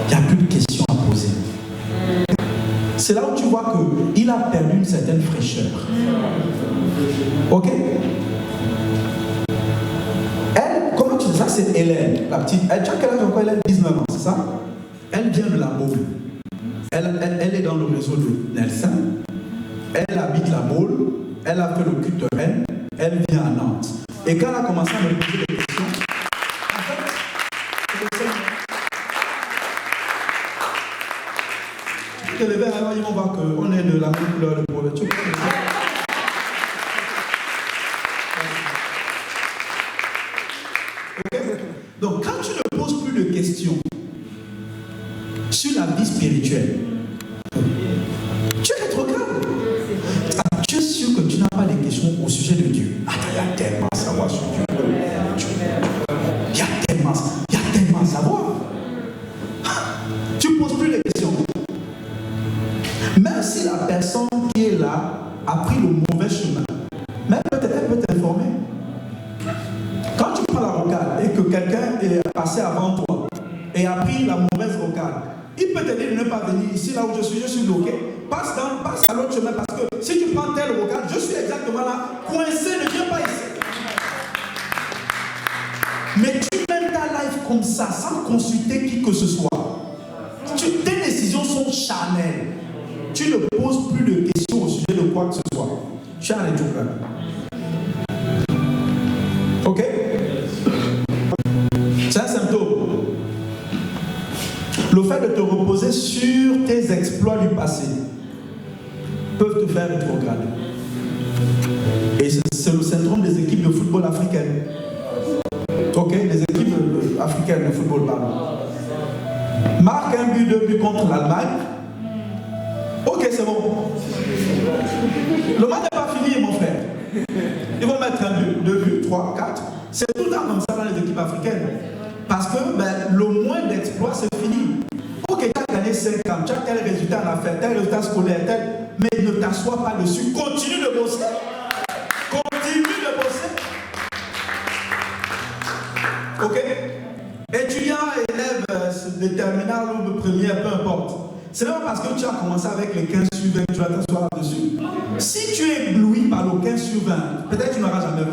Il n'y a plus de questions à poser. C'est là où tu vois qu'il a perdu une certaine fraîcheur. Ok? Elle, comment tu dis ça? C'est Hélène, la petite. Tu as quel âge encore? Elle a 19 ans, c'est ça? Elle vient de la Baule. Elle est dans le réseau de Nelson. Elle habite la Baule. Elle a fait le culte de Rennes. Elle vient à Nantes. Et quand elle a commencé à me poser des questions, en fait, tu te levais, alors ils vont voir qu'on est de la même couleur de peau. Donc, quand tu ne poses plus de questions sur la vie spirituelle, tu es rétrograde. Tu es sûr que tu n'as pas de questions au sujet de Dieu. Attends, il y a tellement à savoir sur Dieu. Il y a tellement à savoir. Tu ne poses plus de questions. Même si la personne qui est là a pris le mauvais chemin, mais elle peut t'informer. Quand tu prends la rocade et que quelqu'un est passé avant toi et a pris la mauvaise rocade, il peut te dire de ne pas venir ici, là où je suis bloqué. Passe à l'autre chemin parce que si tu prends telle rocade, je suis exactement là, coincé, ne viens pas ici. Mais tu mènes ta life comme ça, sans consulter qui que ce soit. Tes décisions sont charnelles. Tu ne poses plus de questions au sujet de quoi que ce soit. Tu as un rétrograde. Ok? C'est un symptôme. Le fait de te reposer sur tes exploits du passé peuvent te faire rétrograder. Et c'est le syndrome des équipes de football africaines. Ok? Les équipes africaines de football, pardon. Marque un but, 2 buts contre l'Allemagne. Ok, c'est bon. Le match n'est pas fini, mon frère. Ils vont mettre un but, 2 buts, 3, 4. C'est tout le temps comme ça dans les équipes africaines. Parce que le moins d'exploits, c'est fini. Ok, tu as gagné 5 ans, tu as tel résultat en affaires, tel résultat scolaire, tel, mais ne t'assois pas dessus. Continue de bosser. Continue de bosser. Ok? Étudiant, élève de terminale ou de première, peu importe. Ce n'est pas parce que tu as commencé avec les 15 sur 20 que tu vas t'asseoir dessus. Si tu es ébloui par le 15 sur 20, peut-être tu n'auras jamais 20.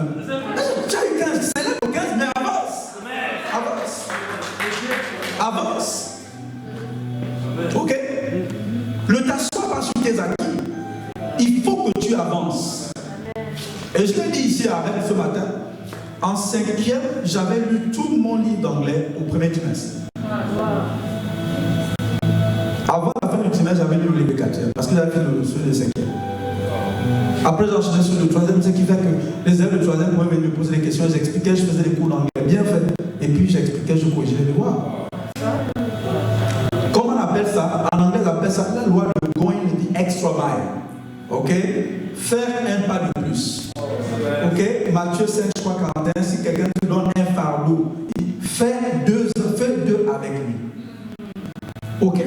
Tu as eu 15, célèbre le 15, mais avance. Avance. Ok? Ne t'assois pas sur tes acquis. Il faut que tu avances. Et je l'ai dit ici à Rennes ce matin. En 5e, j'avais lu tout mon livre d'anglais au premier trimestre. Avant la fin du trimestre, j'avais lu le livre de 4e parce que j'avais fait celui de 5e. Après, j'enchaînais sur le 3e, ce qui fait que les élèves de 3e pouvaient venir me poser des questions, j'expliquais, je faisais des cours d'anglais bien fait. Et puis j'expliquais, je corrigeais les devoirs. Comment on appelle ça? En anglais, on appelle ça la loi de going the extra mile. Ok? Faire un pas de plus. Ok? Matthieu 5, je crois 41, si quelqu'un te donne un fardeau, fais deux avec lui. Ok?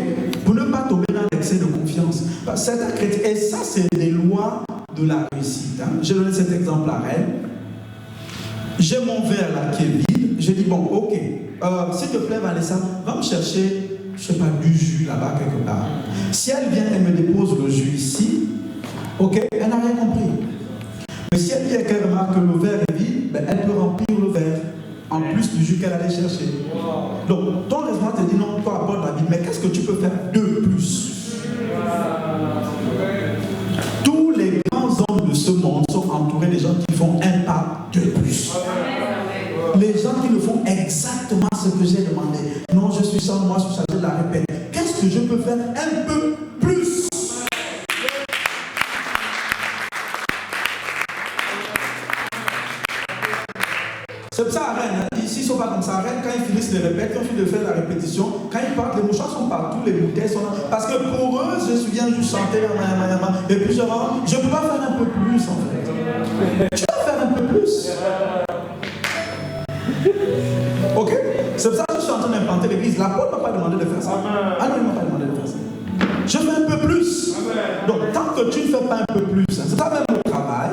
Pour ne pas tomber dans l'excès de confiance. Certains chrétiens, et ça, c'est les lois de la réussite. Hein. J'ai donné cet exemple à Rennes. J'ai mon verre là qui est vide. Je dis, bon, ok, s'il te plaît, Vanessa, va me chercher, je ne sais pas, du jus là-bas quelque part. Si elle vient, elle me dépose le jus ici, ok, elle n'a rien compris. Mais si elle vient qu'elle remarque que le verre est vide, ben, elle peut remplir le verre, en plus du jus qu'elle allait chercher. Donc, ton raisonnement te dit, non, toi apporte la vie, mais qu'est-ce que tu peux faire de plus? Tous les grands hommes de ce monde sont entourés des gens qui font un pas ce que j'ai demandé. Non, je suis sans moi, je suis chargé de la répète. Qu'est-ce que je peux faire un peu plus? C'est pour ça à Rennes, ici ils ne sont pas comme ça. À Rennes, quand ils finissent les répètes, quand ils finissent de faire la répétition, quand ils partent, les mouchoirs sont partout, les bouteilles sont là. Parce que pour eux, je viens juste chanter, et puis je ne peux pas faire un peu plus en fait. Tu vas faire un peu plus. Ok? C'est pour ça que je suis en train d'implanter l'église. L'apôtre ne m'a pas demandé de faire ça. Ah non, il ne m'a pas demandé de faire ça. Je fais un peu plus. Donc tant que tu ne fais pas un peu plus, c'est pas même au travail.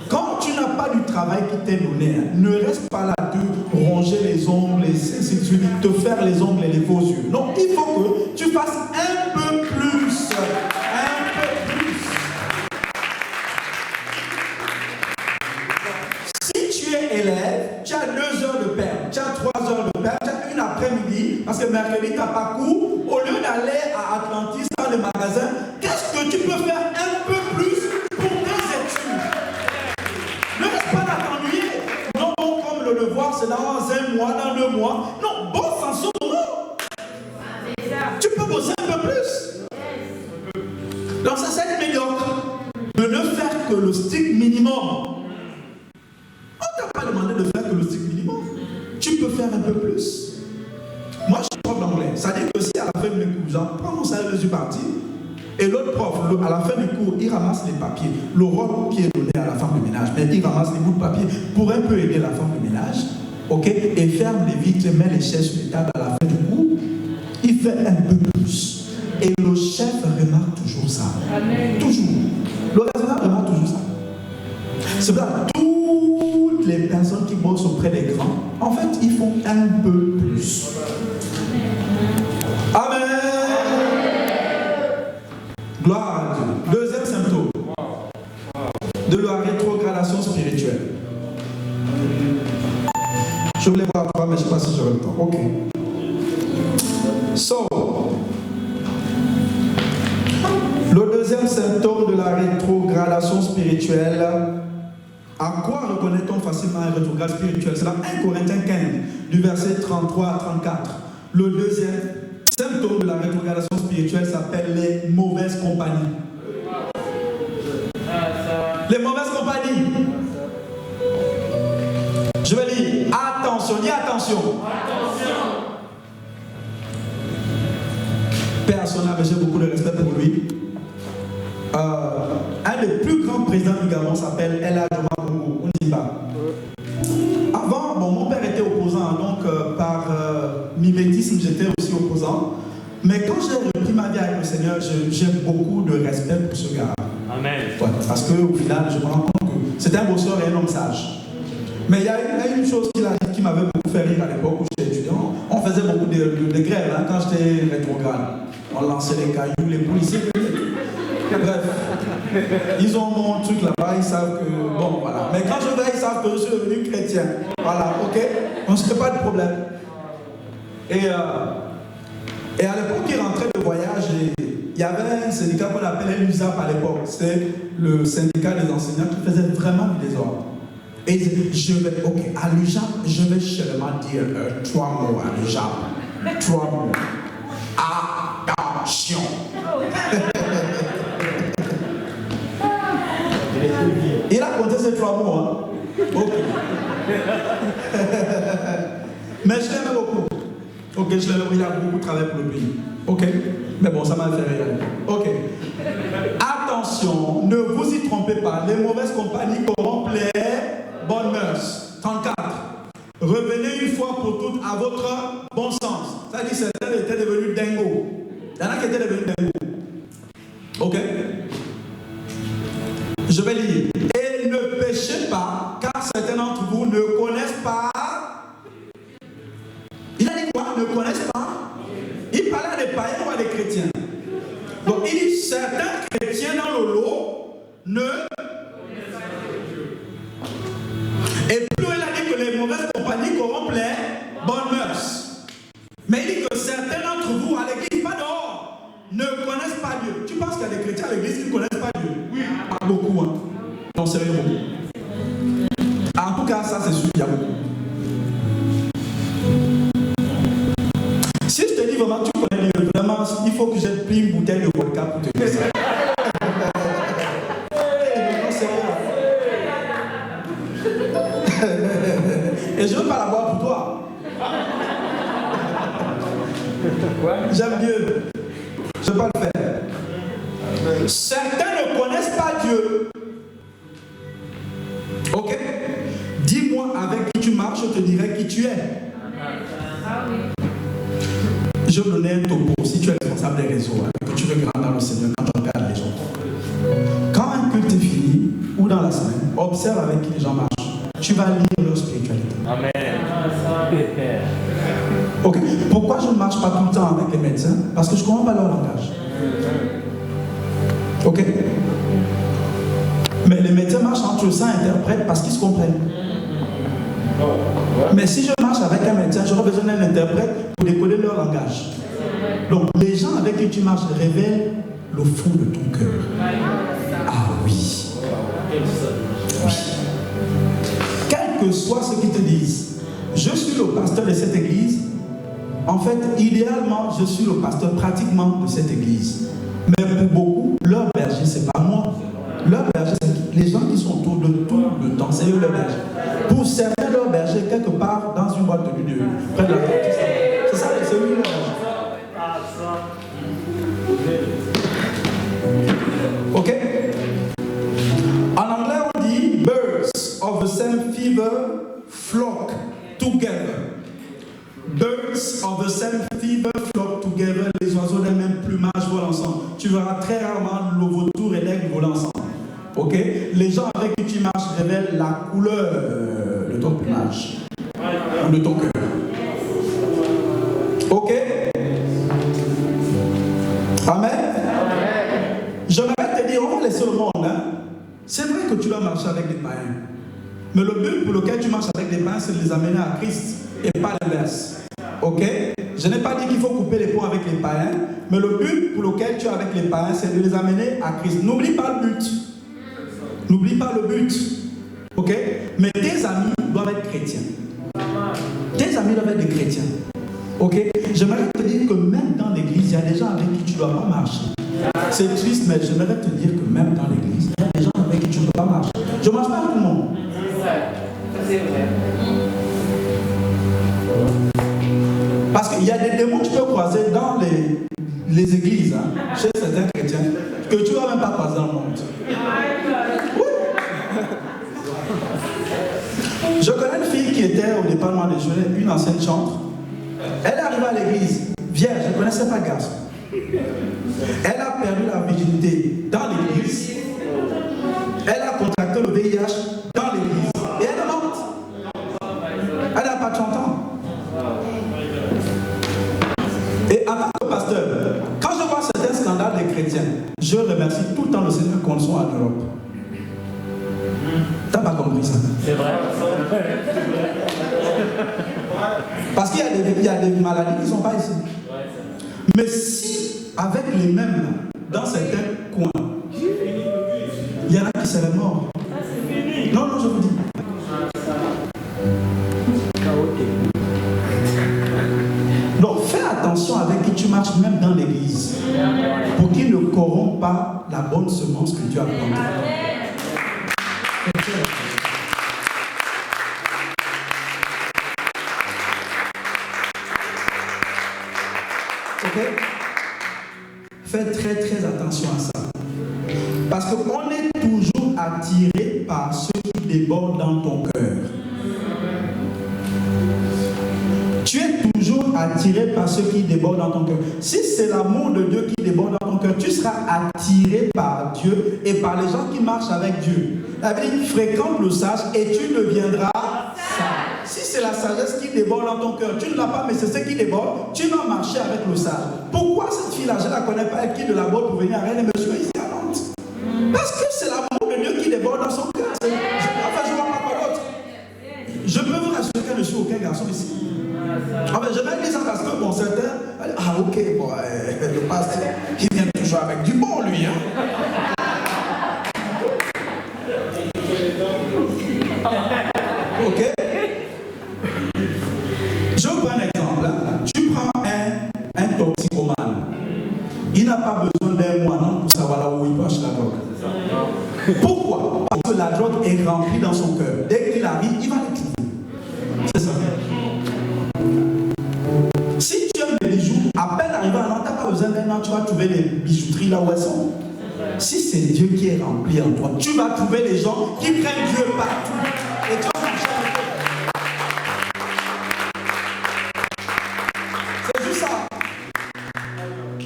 Quand tu n'as pas du travail qui t'est donné, ne reste pas là de ronger les ongles et ainsi de suite, te faire les ongles et les faux yeux. Non, il faut que tu fasses un peu plus. Un peu plus. Si tu es élève, tu as 2 heures de perme, tu as 3 heures de perme, tu as une après-midi, parce que mercredi tu n'as pas cours, au lieu d'aller à Atlantis dans le magasin, qu'est-ce que tu peux faire un peu plus pour tes études? Ne reste pas là t'ennuyer. Non, bon, comme le devoir, c'est dans 1 mois, dans 2 mois. Non, bosse en ce moment. Tu peux bosser un peu plus. Donc, ça, c'est médiocre de ne faire que le strict minimum. On ne t'a pas demandé de faire que le strict minimum. Tu peux faire un peu plus. Moi, je suis prof d'anglais. Ça dit que si à la fin de mes cours, j'en prends mon salaire, je suis parti. Et l'autre prof, à la fin du cours, il ramasse les papiers, le rôle qui est donné à la femme de ménage, mais il ramasse les bouts de papier pour un peu aider la femme de ménage, ok, et ferme les vitres, met les chaises sur les tables à la fin du cours. Il fait un peu plus. Et le chef remarque toujours ça. Amen. Toujours. Le raisonnable remarque toujours ça. C'est vrai, toutes les personnes qui bossent auprès des grands, en fait, ils font un peu plus. Amen. Gloire à Dieu. Deuxième symptôme de la rétrogradation spirituelle. Je voulais voir toi, mais je ne sais pas si j'aurai le temps. Ok. So, le deuxième symptôme de la rétrogradation spirituelle, à quoi reconnaît-on facilement un rétrograde spirituel? C'est dans 1 Corinthiens 15, du verset 33 à 34. Le deuxième symptôme de la rétrogradation spirituelle s'appelle les mauvaises compagnies. Les mauvaises compagnies. Je vais lire. Attention, dis attention. Personnellement, j'ai beaucoup de respect pour lui. Un des plus grands présidents du Gabon s'appelle El Hadj Omar Bongo Ondimba. Avant, bon, mon père était opposant, donc par mimétisme, j'étais aussi opposant. Mais quand j'ai repris ma vie avec le Seigneur, j'ai beaucoup de respect pour ce gars. Amen. Ouais, parce qu'au final, je me rends compte que c'était un bosseur et un homme sage. Mais il y a une chose qui m'avait beaucoup fait rire à l'époque où j'étais étudiant. On faisait beaucoup de grèves hein, quand j'étais rétrograde. On lançait les cailloux, les policiers. Bref, ils ont mon truc là-bas, ils savent que... Bon, voilà. Mais quand je vais, ils savent que je suis devenu chrétien. Voilà, ok? Donc, ce n'est pas de problème. Et à l'époque, ils rentraient de voyage et il y avait un syndicat qu'on appelait l'USAP à l'époque. C'était le syndicat des enseignants qui faisait vraiment du désordre. Et je vais, ok, à l'USAP, je vais seulement dire 3 mots à l'USAP. 3 mots. Attention. Il a compté ces 3 mots, hein? Ok. Mais je l'aimais beaucoup. Ok, je l'aimais beaucoup, il a beaucoup travaillé pour le pays. Ok. Mais bon, ça m'a fait rire. Ok. Attention, ne vous y trompez pas. Les mauvaises compagnies corrompent les bonnes mœurs. 34. Revenez une fois pour toutes à votre bon sens. Ça dit, certains étaient devenus dingos. Il y en a qui étaient devenus dingos. Ok. Je vais lire. Et ne péchez pas, car certains d'entre vous ne connaissent pas. Il a dit quoi? Ne connaissent pas. Il parlait à des païens ou à des chrétiens. Donc il dit certains chrétiens dans le lot ne. Et plus il a dit que les mauvaises compagnies corrompent les bonnes mœurs. Mais il dit que certains d'entre vous à l'église, pas dehors, ne connaissent pas Dieu. Tu penses qu'il y a des chrétiens à l'église qui ne connaissent pas Dieu? Oui. Pas beaucoup, hein. Non, sérieux. En tout cas, ça c'est sûr, il y a beaucoup. faut que j'ai pris une bouteille de vodka pour te dire ça. Et je ne veux pas la boire pour toi. J'aime Dieu. Je ne veux pas le faire. Certains ne connaissent pas Dieu. Ok? Dis-moi avec qui tu marches, je te dirai qui tu es. Je vais donner un topo. Si tu es responsable des réseaux, que tu veux grandir dans le Seigneur quand tu regardes les gens. Quand un culte est fini, ou dans la semaine, observe avec qui les gens marchent. Tu vas lire leur spiritualité. Amen. Ok. Pourquoi je ne marche pas tout le temps avec les médecins? Parce que je ne comprends pas leur langage. Ok. Mais les médecins marchent entre eux sans interprète parce qu'ils se comprennent. Mais si je marche avec un médecin, j'aurai besoin d'un interprète pour décoder leur langage. Donc les gens avec qui tu marches révèlent le fond de ton cœur. Ah oui. Oui. Quel que soit ce qu'ils te disent, je suis le pasteur de cette église. En fait, idéalement, je suis le pasteur pratiquement de cette église. Mais pour beaucoup, leur berger, c'est pas moi. Leur berger, c'est les gens qui sont autour de tout le temps, c'est eux leur berger. Pour certains, leur berger, quelque part dans une boîte de nuit, près de la porte. C'est ça, c'est eux leur berger. Ok? En anglais, on dit birds of the same feather flock together. Birds of the same feather flock together. Les oiseaux d'un même plumage volent ensemble. Tu verras très rarement le vautour et l'aigle voler ensemble. Ok? Les gens avec qui tu marches révèlent la couleur de ton plumage ou de ton cœur. Ok? Amen? J'aimerais te dire, on va laisser le monde. Hein? C'est vrai que tu dois marcher avec des païens. Mais le but pour lequel tu marches avec des païens, c'est de les amener à Christ et pas l'inverse. Ok? Je n'ai pas dit qu'il faut couper les ponts avec les païens, mais le but pour lequel tu es avec les païens, c'est de les amener à Christ. N'oublie pas le but. N'oublie pas le but. Ok? Mais tes amis doivent être chrétiens. Tes amis doivent être des chrétiens. Ok? J'aimerais te dire que même dans l'église, il y a des gens avec qui tu ne dois pas marcher. C'est triste, mais j'aimerais te dire que même dans l'église, il y a des gens avec qui tu ne dois pas marcher. Je ne marche pas avec tout le monde. C'est vrai. Parce qu'il y a des démons que tu peux croiser dans les églises, hein, chez certains chrétiens, que tu ne vas même pas croiser dans le monde. Oui. Je connais une fille qui était au département des jeunes, une ancienne chantre. Elle est arrivée à l'église, vierge, je ne connaissais pas le garçon. Elle a perdu la virginité dans l'église. Elle a contracté le VIH dans l'église. Et elle est morte. Elle n'a pas de 30 ans. Et en tant que pasteur, quand je vois certains scandales des chrétiens, je remercie tout le temps le Seigneur qu'on soit en Europe. T'as pas compris ça? C'est vrai. Parce qu'il y a des maladies qui ne sont pas ici. Mais si, avec les mêmes, dans certains coins, il y en a qui seraient morts. Non, non, je vous dis. Donc, fais attention avec qui tu marches, même dans l'église, pour qu'ils ne corrompent pas la bonne semence que Dieu a plantée. Ok? Fais très très attention à ça. Parce qu'on est toujours attiré par ce qui déborde dans ton cœur. Tu es toujours attiré par ce qui déborde dans ton cœur. Si c'est l'amour de Dieu qui déborde dans ton cœur, tu seras attiré par Dieu et par les gens qui marchent avec Dieu. La Bible dit, fréquente le sage et tu deviendras sage. Si c'est la sagesse qui déborde dans ton cœur, tu ne l'as pas, mais c'est ce qui déborde, tu vas marcher avec le sage. Pourquoi cette fille-là, je ne la connais pas, elle quitte de la boîte pour venir à Rennes et monsieur ici à Nantes? Parce que c'est l'amour de Dieu qui déborde dans son cœur. Enfin, je ne vois pas quoi d'autre. Je peux vous rassurer qu'elle ne suit aucun garçon ici. Enfin, je vais dire ça parce que bon, certains, ah ok, bon, le pasteur, il vient toujours avec du bon, lui. Hein? Ok? Je vous prends un exemple. Tu prends un toxicomane. maintenant tu vas trouver les bijouteries là où elles sont. Si c'est Dieu qui est rempli en toi, tu vas trouver les gens qui craignent Dieu partout. Et tu vas marcher avec eux. C'est juste ça.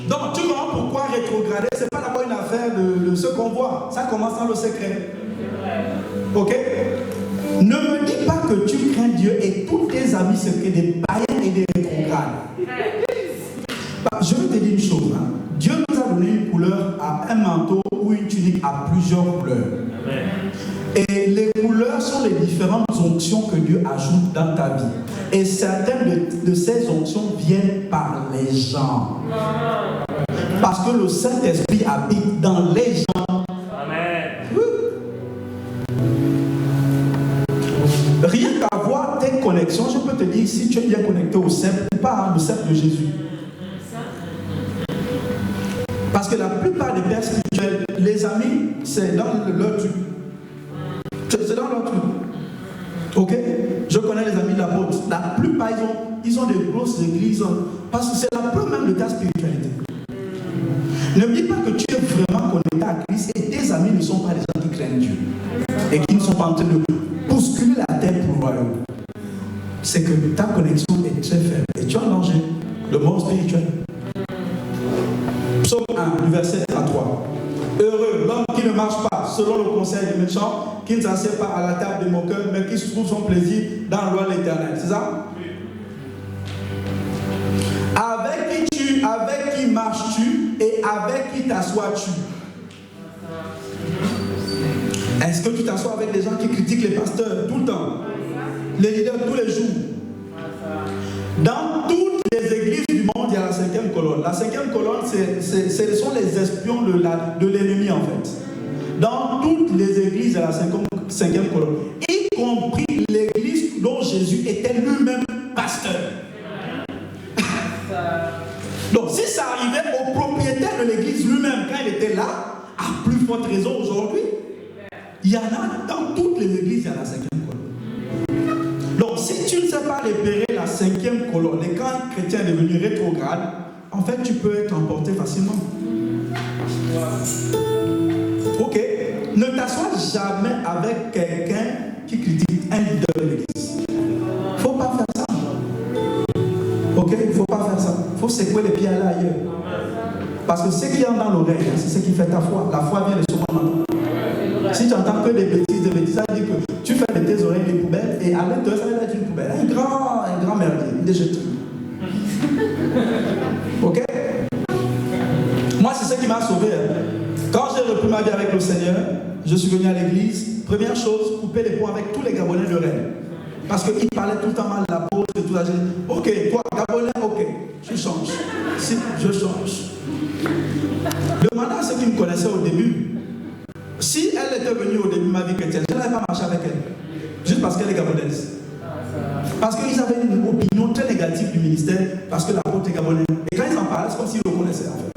Donc tu comprends pourquoi rétrograder, c'est pas d'abord une affaire de ce qu'on voit. Ça commence dans le secret. Ok? Ne me dis pas que tu crains Dieu et tous tes amis c'est que des païens et des rétrogrades. Je veux te dire une chose. Hein. Dieu nous a donné une couleur à un manteau ou une tunique à plusieurs couleurs. Amen. Et les couleurs sont les différentes onctions que Dieu ajoute dans ta vie. Et certaines de ces onctions viennent par les gens. Parce que le Saint-Esprit habite dans les gens. Amen. Rien qu'à voir tes connexions, je peux te dire si tu es bien connecté au cep ou pas, le cep de Jésus. Parce que la plupart des pères spirituels, les amis, c'est dans leur truc. C'est dans leur truc. Ok? Je connais les amis de l'apôtre. La plupart, ils ont des grosses églises. Parce que c'est la preuve même de ta spiritualité. Ne me dis pas que tu es vraiment connecté à Christ et tes amis ne sont pas des gens qui craignent Dieu. Et qui ne sont pas en train de bousculer la terre pour le royaume. C'est que ta connexion est très faible. Et tu es en danger. Le mort spirituel. Psaume 1, du verset 1 à 3. Heureux l'homme qui ne marche pas selon le conseil des méchants, qui ne s'assied pas à la table des moqueurs, mais qui se trouve son plaisir dans la loi de l'Éternel. C'est ça? Avec qui marches-tu et avec qui t'assois-tu? Est-ce que tu t'assois avec des gens qui critiquent les pasteurs tout le temps? Les leaders tous les jours? Dans toutes les églises du monde, il y a la cinquième colonne. La cinquième colonne, ce sont les espions de l'ennemi en fait. Dans toutes les églises, il y a la cinquième colonne. Y compris l'église dont Jésus était lui-même pasteur. Donc si ça arrivait au propriétaire de l'église lui-même quand il était là, à plus forte raison aujourd'hui, il y en a dans toutes les églises, il y a la cinquième colonne. Donc si tu ne sais pas repérer la cinquième colonne et quand un chrétien est devenu rétrograde, en fait tu peux être emporté facilement. Ok? Ne t'assois jamais avec quelqu'un qui critique un leader de l'église. Il ne faut pas faire ça. Ok? Il ne faut pas faire ça. Il faut secouer les pieds là ailleurs. Parce que ce qui entre dans l'oreille, c'est ce qui fait ta foi. La foi vient de ce qu'on entend. Si tu entends que des bêtises, ça veut dire que tu fais de tes oreilles des poubelles et à l'intérieur, ça va être une poubelle. Un grand merdier, une déchetterie. Ok? Moi, c'est ce qui m'a sauvé. Quand j'ai repris ma vie avec le Seigneur, je suis venu à l'église. Première chose, couper les ponts avec tous les Gabonais de Rennes. Parce qu'ils parlaient tout le temps mal de la pause et tout ça. J'ai dit, ok, toi, Gabonais, ok, je change. Si, je change. Demandez à ceux qui me connaissaient au début. Si elle était venue au début de ma vie chrétienne, je n'allais pas marcher avec elle. Juste parce qu'elle est gabonaise. Parce qu'ils avaient une opinion très négative du ministère, parce que l'apôtre est gabonais. Et quand ils en parlaient, c'est comme s'ils le connaissaient en fait.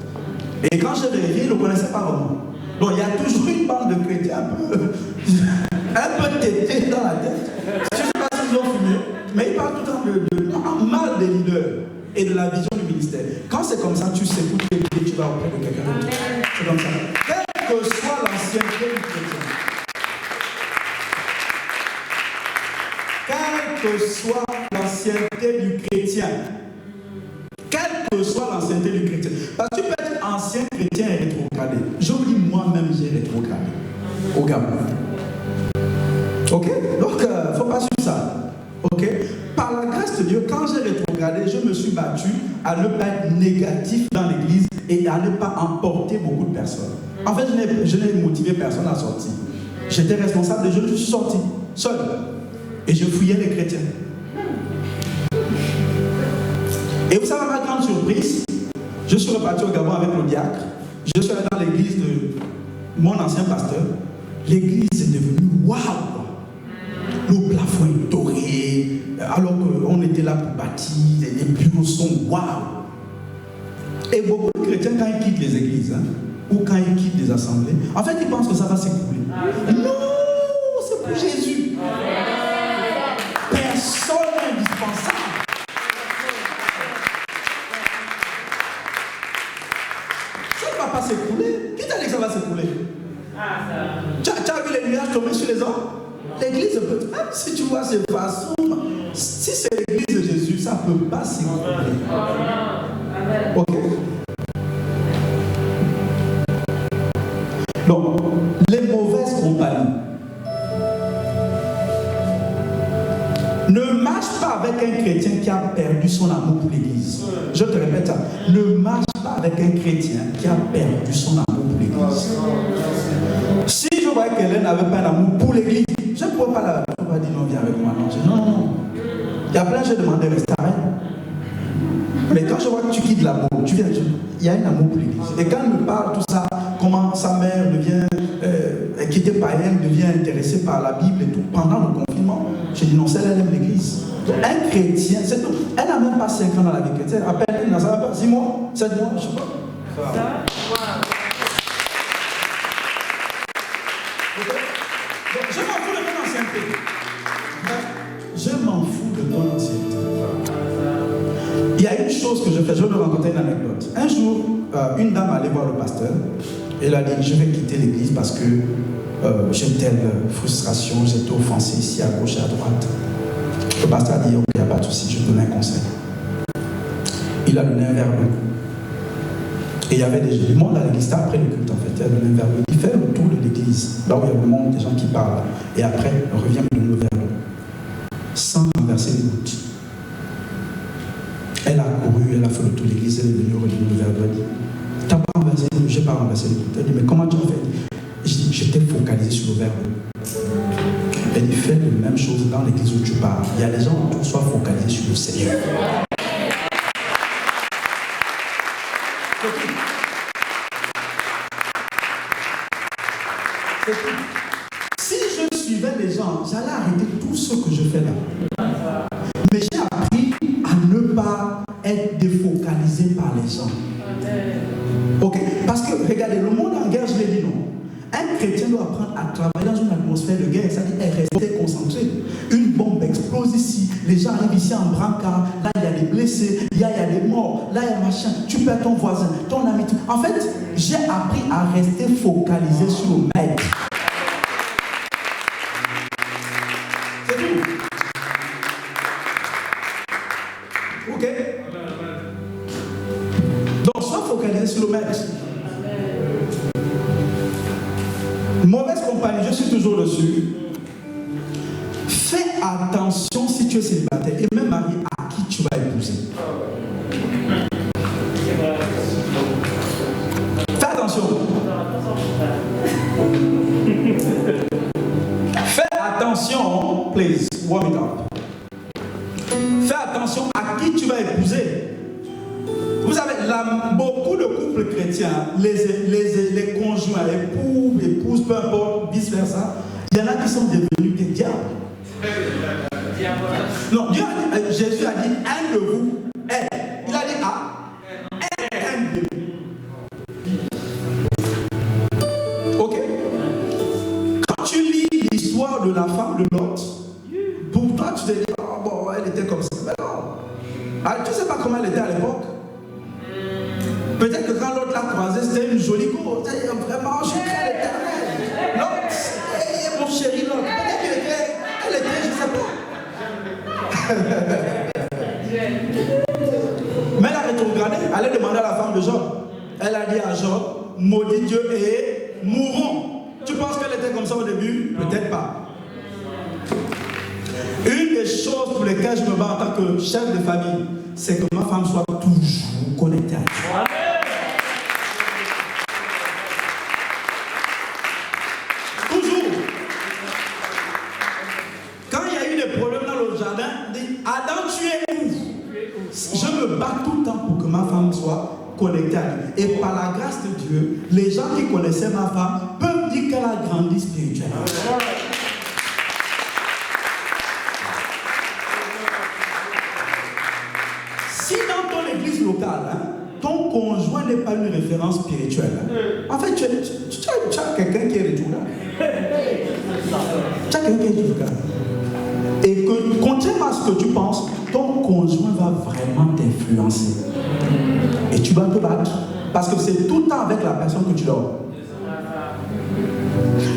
Et quand j'ai vérifié, ils ne le connaissaient pas vraiment. Donc il y a toujours une bande de chrétiens un peu tétés dans la tête. Je ne sais pas s'ils ont fumé, mais ils parlent tout le temps de mal des leaders et de la vision du ministère. Quand c'est comme ça, tu sais où tu vas auprès de quelqu'un d'autre. C'est comme ça. Quelle que soit l'ancienneté du chrétien. Quelle que soit l'ancienneté du chrétien. Quelle que soit l'ancienneté du chrétien. Parce que tu peux être ancien chrétien et rétrogradé. Je vous dis, moi-même, j'ai rétrogradé. Au Gabon. Ok? Donc, il ne faut pas suivre ça. Ok? Par la grâce de Dieu, quand j'ai rétrogradé, je me suis battu à ne pas être négatif dans l'église et à ne pas emporter beaucoup de personnes. En fait, je n'ai motivé personne à sortir. J'étais responsable des jeunes, je suis sorti, seul. Et je fouillais les chrétiens. Et vous savez, ma grande surprise, je suis reparti au Gabon avec le diacre. Je suis allé dans l'église de mon ancien pasteur. L'église est devenue waouh! Le plafond est doré, alors qu'on était là pour bâtir, les bureaux sont waouh! Et beaucoup de chrétiens, quand ils quittent les églises, ou quand ils quittent les assemblées, en fait, ils pensent que ça va s'écouler. Non, c'est pour Jésus. Personne n'est indispensable. c'est l'église de Jésus, ça ne peut pas s'écrouler. Ok? Donc, les mauvaises compagnies. Ne marche pas avec un chrétien qui a perdu son amour pour l'église. Je te répète ça. Ne marche pas avec un chrétien qui a perdu son amour pour l'église. Si je voyais qu'elle n'avait pas d'amour pour l'église, je ne pourrais pas dire non, viens avec moi. Non. Il y a plein de gens qui demandaient rester à elle. Mais quand je vois que tu quittes l'amour, tu viens, il y a un amour pour l'église. Et quand elle me parle tout ça, comment sa mère devient, qui était païenne, devient intéressée par la Bible et tout, pendant le confinement, j'ai dit non, celle elle aime l'église. Donc, un chrétien, c'est tout. Elle n'a même pas 5 ans dans la vie chrétienne. À peine, elle n'a pas 6 mois, 7 mois, je ne sais pas. Donc, je m'en fous de ton ancienneté. Je m'en fous de ton ancienneté. Il y a une chose que je fais, je vais vous raconter une anecdote. Un jour, une dame allait voir le pasteur. Elle a dit, je vais quitter l'église parce que j'ai telle frustration, j'étais offensé ici à gauche et à droite. Le pasteur a dit, ok, il n'y a pas de souci, je te donne un conseil. Il a donné un verre d'eau. Et il y avait du monde à l'église, après le culte en fait, il a donné un verre d'eau. Il fait le tour de l'église, là où il y a le monde, des gens qui parlent. Et après, on revient me donner le verre d'eau. Sans renverser les gouttes. Elle a couru, elle a fait le tour de l'église, elle est venue redonner le verre d'eau. Elle dit, t'as pas renversé, j'ai pas renversé les gouttes. Elle dit, mais comment tu as fait? Je dis, j'étais focalisé sur le verre d'eau. Elle dit, fais la même chose dans l'église où tu parles. Il y a des gens où tu sois focalisé sur le Seigneur. Si je suivais les gens, j'allais arrêter tout ce que je fais là. Mais j'ai appris à ne pas être défocalisé par les gens. Ok? Parce que, regardez, le monde en guerre, je l'ai dit non. Un chrétien doit apprendre à travailler dans une atmosphère de guerre, c'est-à-dire rester concentré. Une bombe explose ici, les gens arrivent ici en brancard, là il y a des blessés, il y a des morts, là il y a machin, tu perds ton voisin, ton ami. En fait, j'ai appris à rester focalisé sur le maître. C'est tout. Ok? Donc, sois focalisé sur le maître. Mauvaise compagnie, je suis toujours dessus. Fais attention si tu es célibataire et même marié à qui tu vas épouser. Fais attention. Fais attention, please, warm it up. Fais attention à qui tu vas épouser. Vous savez, beaucoup de couples chrétiens, les conjoints, épouses, peu importe, vice-versa, il y en a qui sont devenus des diables. Non, Jésus a dit, un de vous est. Il a dit, un de vous. Ok? Quand tu lis l'histoire de la femme de Lot, pour toi, tu te dis, oh bon, elle était comme ça. Mais non. Alors, tu ne sais pas comment elle était à l'époque. Peut-être que quand l'autre l'a croisée, c'était une jolie go. Vraiment, je suis très éternel. L'autre, mon chéri, l'autre. Peut-être qu'elle était, je ne sais pas. Mais elle a rétrogradé. Elle a demandé à la femme de Job. Elle a dit à Job, maudit Dieu et mourons. Tu penses qu'elle était comme ça au début? Peut-être pas. Une des choses pour lesquelles je me bats en tant que chef de famille, c'est que ma femme soit toujours connectée à Dieu. Toujours. Quand il y a eu des problèmes dans le jardin, dit, Adam, tu es où? Je me bats tout le temps pour que ma femme soit connectée à Dieu. Et par la grâce de Dieu, les gens qui connaissaient ma femme peuvent dire qu'elle a grandi spirituellement. Si dans ton église locale, ton conjoint n'est pas une référence spirituelle, en fait, tu as quelqu'un qui est rétrograde. Tu as quelqu'un qui est rétrograde. Et que, contrairement à ce que tu penses, ton conjoint va vraiment t'influencer. Et tu vas te battre. Parce que c'est tout le temps avec la personne que tu dors.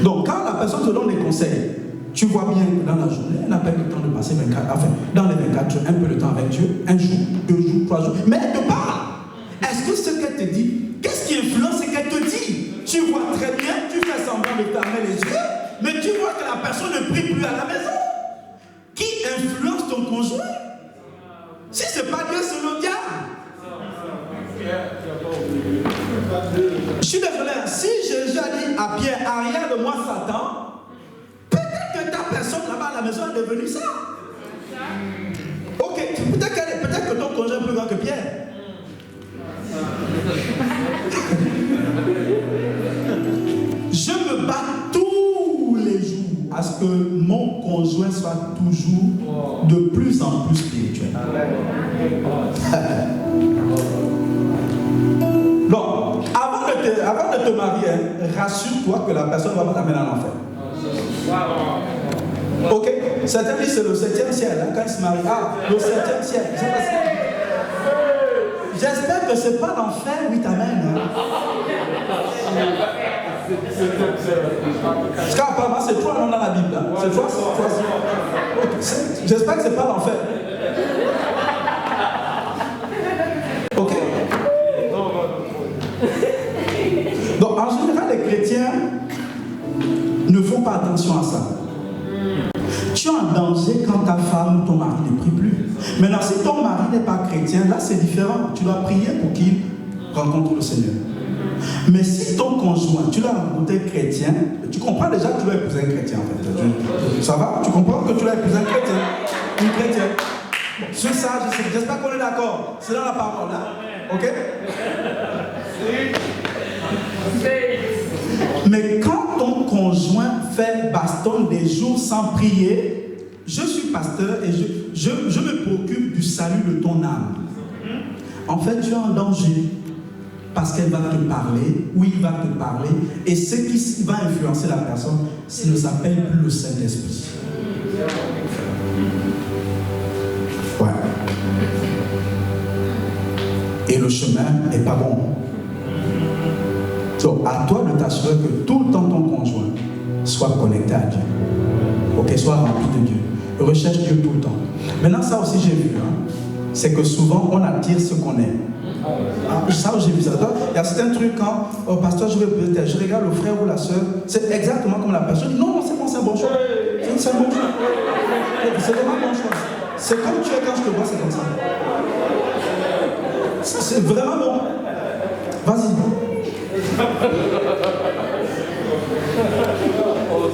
Donc, quand la personne te donne des conseils, tu vois bien que dans la journée, elle n'a pas eu le temps de passer 24, enfin, dans les 24 jours, un peu de temps avec Dieu, un jour, 2 jours, 3 jours. Mais elle te parle. Est-ce que ce qu'elle te dit, qu'est-ce qui influence ce qu'elle te dit? Tu vois très bien, tu fais semblant de fermer les yeux, mais tu vois que la personne ne prie plus à la maison. Qui influence ton conjoint? Si ce n'est pas Dieu, c'est le diable. Je suis désolé, si Jésus a dit à Pierre, arrière de moi Satan, peut-être que ta personne là-bas à la maison est devenue ça. Ok, peut-être que ton conjoint est plus grand que Pierre. Je me bats tous les jours à ce que mon conjoint soit toujours de plus en plus spirituel. Donc, avant de te marier, rassure-toi que la personne ne va pas t'amener en enfer. Ok? Certains disent c'est le 7e ciel, hein, quand ils se marient. Ah, le 7e ciel. J'espère que ce n'est pas l'enfer où il t'amène. Hein. Parce qu'apparemment, c'est toi dans la Bible. Là. C'est toi. Okay. J'espère que ce n'est pas l'enfer. Ok? Donc, en général, les chrétiens ne font pas attention à ça. Tu es en danger quand ta femme ou ton mari ne prie plus. Maintenant, si ton mari n'est pas chrétien, là c'est différent. Tu dois prier pour qu'il rencontre le Seigneur. Mais si ton conjoint, tu l'as rencontré chrétien, tu comprends déjà que tu l'as épousé un chrétien en fait. Ça va? Tu comprends que tu l'as épousé un chrétien? Une chrétienne. Bon, sur ça, j'espère qu'on est d'accord. C'est dans la parole là. Ok? Mais quand ton conjoint fait baston des jours sans prier, je suis pasteur et je me préoccupe du salut de ton âme. En fait, tu es en danger parce qu'elle va te parler, ou il va te parler, et ce qui va influencer la personne, ça ne s'appelle plus le Saint-Esprit. Ouais. Et le chemin n'est pas bon. Donc, à toi de t'assurer que tout le temps ton conjoint soit connecté à Dieu. Ok, soit rempli de Dieu. Recherche Dieu tout le temps. Maintenant, ça aussi j'ai vu, hein, c'est que souvent on attire ce qu'on aime. Ah, ça j'ai vu ça. Il y a certains trucs quand, oh pasteur, je regarde le frère ou la soeur, c'est exactement comme la personne dit, non, c'est bon, c'est un bon choix. C'est un bon choix. C'est vraiment un bon choix. C'est comme tu es quand je te vois, c'est comme ça. C'est vraiment bon. Vas-y.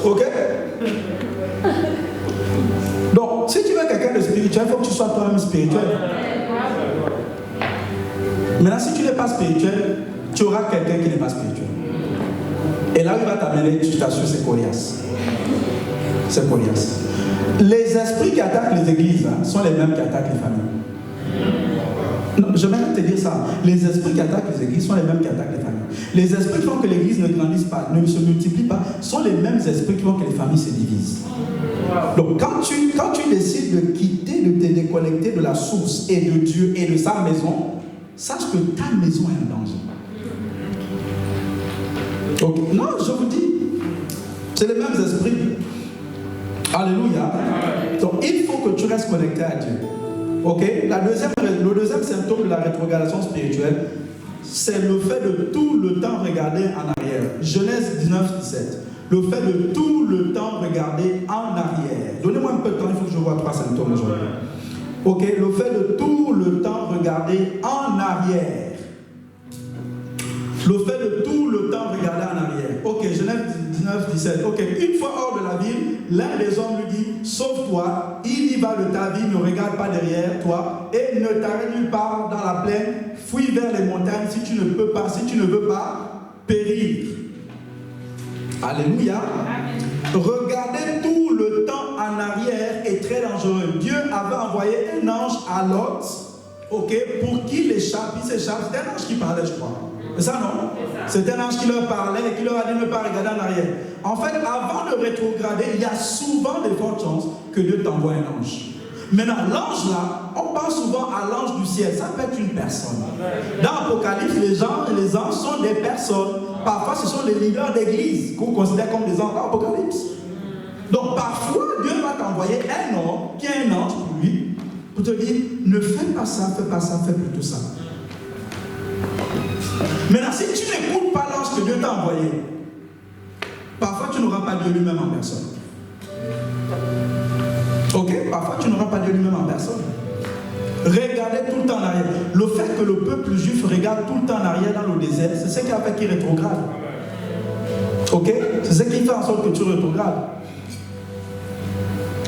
Ok? Donc, si tu veux quelqu'un de spirituel, il faut que tu sois toi-même spirituel. Maintenant, si tu n'es pas spirituel, tu auras quelqu'un qui n'est pas spirituel. Et là, il va t'amener, tu t'assures, c'est coriace. C'est coriace. Les esprits qui attaquent les églises sont les mêmes qui attaquent les familles. Non, je vais même te dire ça. Les esprits qui attaquent les églises sont les mêmes qui attaquent les familles. Les esprits qui font que l'église ne grandisse pas, ne se multiplie pas, sont les mêmes esprits qui font que les familles se divisent. Donc quand tu décides de quitter, de te déconnecter de la source et de Dieu et de sa maison, sache que ta maison est en danger. Donc, non, je vous dis, c'est les mêmes esprits. Alléluia. Donc il faut que tu restes connecté à Dieu. Ok? Le deuxième symptôme de la rétrogradation spirituelle, c'est le fait de tout le temps regarder en arrière. Genèse 19, 17. Le fait de tout le temps regarder en arrière. Donnez-moi un peu de temps, il faut que je vois 3 symptômes aujourd'hui. Ok? Le fait de tout le temps regarder en arrière. Le fait de tout le temps regarder en arrière. Ok, Genèse 19, 17. Ok, une fois hors de la ville, l'un des hommes lui dit, sauve-toi, il y va de ta vie, ne regarde pas derrière toi et ne t'arrête nulle part dans la plaine, fuis vers les montagnes si tu ne veux pas périr. Alléluia. Regarder tout le temps en arrière est très dangereux. Dieu avait envoyé un ange à Lot, ok, pour qu'il échappe. Il s'échappe. C'était un ange qui parlait, je crois. C'est ça, non? C'est un ange qui leur parlait et qui leur a dit de ne pas regarder en arrière. En fait, avant de rétrograder, il y a souvent de fortes chances que Dieu t'envoie un ange. Maintenant, l'ange là, on parle souvent à l'ange du ciel. Ça peut être une personne. Dans l'Apocalypse, les anges sont des personnes. Parfois, ce sont les leaders d'église qu'on considère comme des anges dans l'Apocalypse. Donc parfois, Dieu va t'envoyer un homme qui est un ange pour lui, pour te dire, ne fais pas ça, fais plutôt ça. Maintenant, si tu n'écoutes pas l'ange que Dieu t'a envoyé, parfois tu n'auras pas Dieu lui-même en personne. Ok? Parfois tu n'auras pas Dieu lui-même en personne. Regardez tout le temps en arrière. Le fait que le peuple juif regarde tout le temps en arrière dans le désert, c'est ce qui a fait qu'il rétrograde. Ok? C'est ce qui fait en sorte que tu rétrogrades.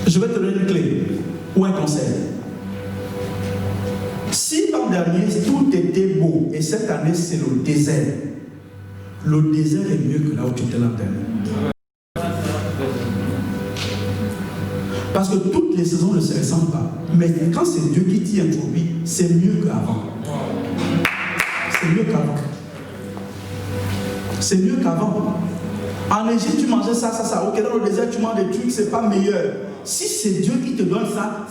Je vais te donner une clé ou un conseil. Si l'an dernier tout était beau et cette année c'est le désert est mieux que là où tu étais l'an dernier. Parce que toutes les saisons ne se ressemblent pas. Mais quand c'est Dieu qui t'y introduit, c'est mieux qu'avant. C'est mieux qu'avant. C'est mieux qu'avant. En Égypte, tu mangeais ça. Ok, dans le désert, tu manges des trucs, c'est pas meilleur. Si c'est Dieu qui te donne ça,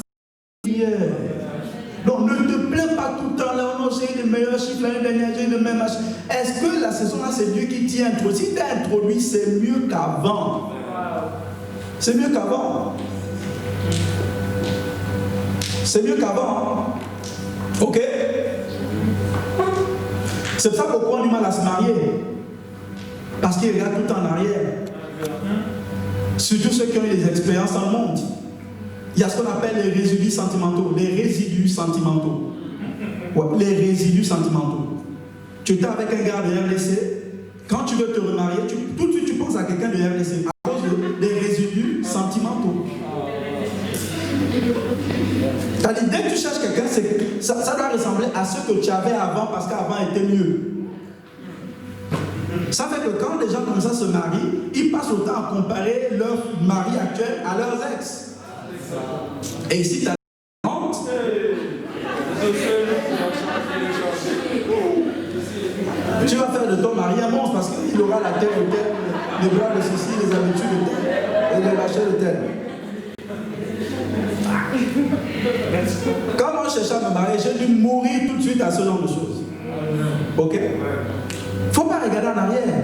c'est meilleur. Donc ne te plains pas tout le temps là, non, j'ai eu de meilleurs chiffres, l'année dernière, j'ai eu de meilleurs machins. Est-ce que la saison là, c'est Dieu qui t'y introduit? Si tu t'es introduit, c'est mieux qu'avant. C'est mieux qu'avant. C'est mieux qu'avant. Ok? C'est pour ça que beaucoup ont du mal à se marier. Parce qu'ils regardent tout le temps en arrière. Surtout ceux qui ont eu des expériences dans le monde. Il y a ce qu'on appelle les résidus sentimentaux. Les résidus sentimentaux. Ouais, les résidus sentimentaux. Tu étais avec un gars de RDC. Quand tu veux te remarier, tout de suite tu penses à quelqu'un de RDC. À cause des résidus sentimentaux. C'est-à-dire, dès que tu cherches quelqu'un, ça doit ressembler à ce que tu avais avant, parce qu'avant était mieux. Ça fait que quand les gens comme ça se marient, ils passent le temps à comparer leur mari actuel à leurs ex. Et ici, tu as honte. Tu vas faire de ton mari un monstre parce qu'il aura la tête de tel, les bras de ceci, les habitudes de tel, et les machins de tel. Quand moi je cherchais à me marier, j'ai dû mourir tout de suite à ce genre de choses. Ok? Il ne faut pas regarder en arrière.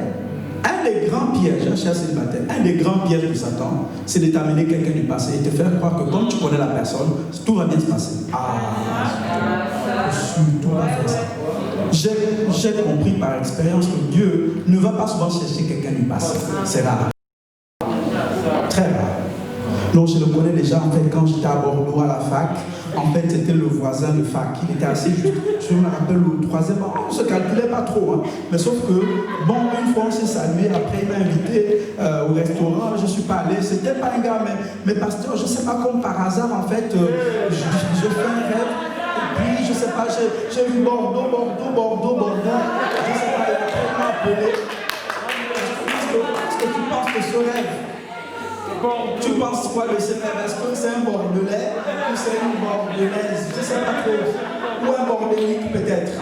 Un des grands pièges, cher célibataire, un des grands pièges de Satan, c'est de t'amener quelqu'un du passé et te faire croire que comme tu connais la personne, tout va bien se passer. Tout va faire ça. J'ai compris par expérience que Dieu ne va pas souvent chercher quelqu'un du passé. C'est rare. Très rare. Donc je le connais déjà, en fait, quand j'étais à Bordeaux à la fac, en fait, c'était le voisin de fac. Il était assez juste, je me rappelle, le troisième an, on ne se calculait pas trop. Hein. Mais sauf que, bon, une fois on s'est salué, après il m'a invité au restaurant, je ne suis pas allé, c'était pas un gars, mais pasteur, je ne sais pas, comme par hasard, en fait, je fais un rêve, et puis, je ne sais pas, j'ai vu Bordeaux, je ne sais pas, il m'a appelé. Est-ce que tu penses que ce rêve, tu penses quoi de ce rêve? Est-ce que c'est un Bordelais ou c'est une Bordelaise? Je ne sais pas trop. Ou un Bordélique peut-être.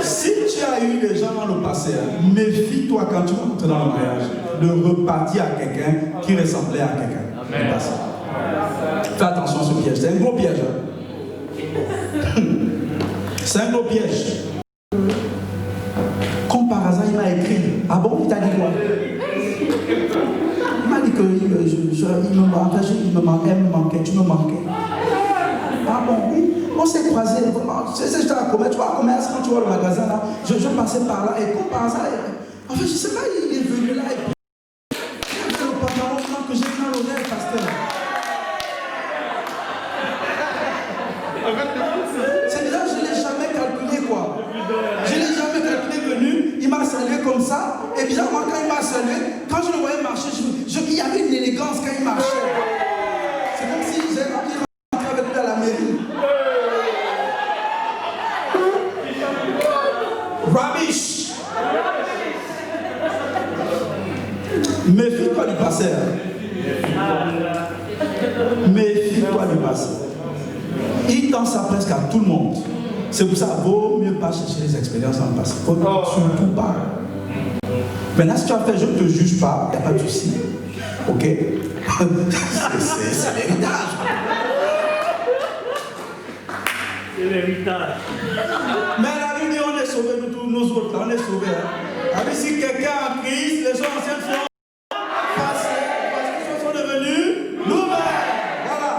Si tu as eu des gens dans le passé, méfie-toi quand tu rentres dans le mariage de repartir à quelqu'un qui ressemblait à quelqu'un du passé. Fais attention à ce piège. C'est un gros piège. C'est un gros piège. Par hasard, il m'a écrit. Ah bon, il t'a dit quoi? Il m'a dit que il me manquait, tu me manquais. Ah bon, oui. On s'est croisés. C'est juste à la commerce. Tu vois, commerce, quand tu vois le magasin là, je passais par là et comme par hasard, en fait, je ne sais pas, il est venu là et puis il a fait le pantalon que j'ai dans l'oreille, pasteur. C'est bizarre, je ne l'ai jamais calculé quoi. Je ne l'ai jamais calculé venu. Il m'a salué comme ça, et bizarrement quand il m'a salué, quand je le voyais marcher, il y avait une élégance quand il marchait. C'est comme si j'ai rentré avec lui à la mairie. Rubbish. Méfie-toi du passé. Méfie-toi du passé. Il tend ça presque à tout le monde. C'est pour ça qu'il vaut mieux pas chercher les expériences dans le passé. Il ne faut surtout pas. Maintenant, si tu as fait, je ne te juge pas, il n'y a pas de souci. Ok? C'est l'héritage. C'est l'héritage. Mais à la Bible, on est sauvés de tous nos nous autres, là, on est sauvés. Hein. Alors, si quelqu'un a en crise, les gens anciens sont passés parce qu'ils sont devenus nouvelles. Voilà.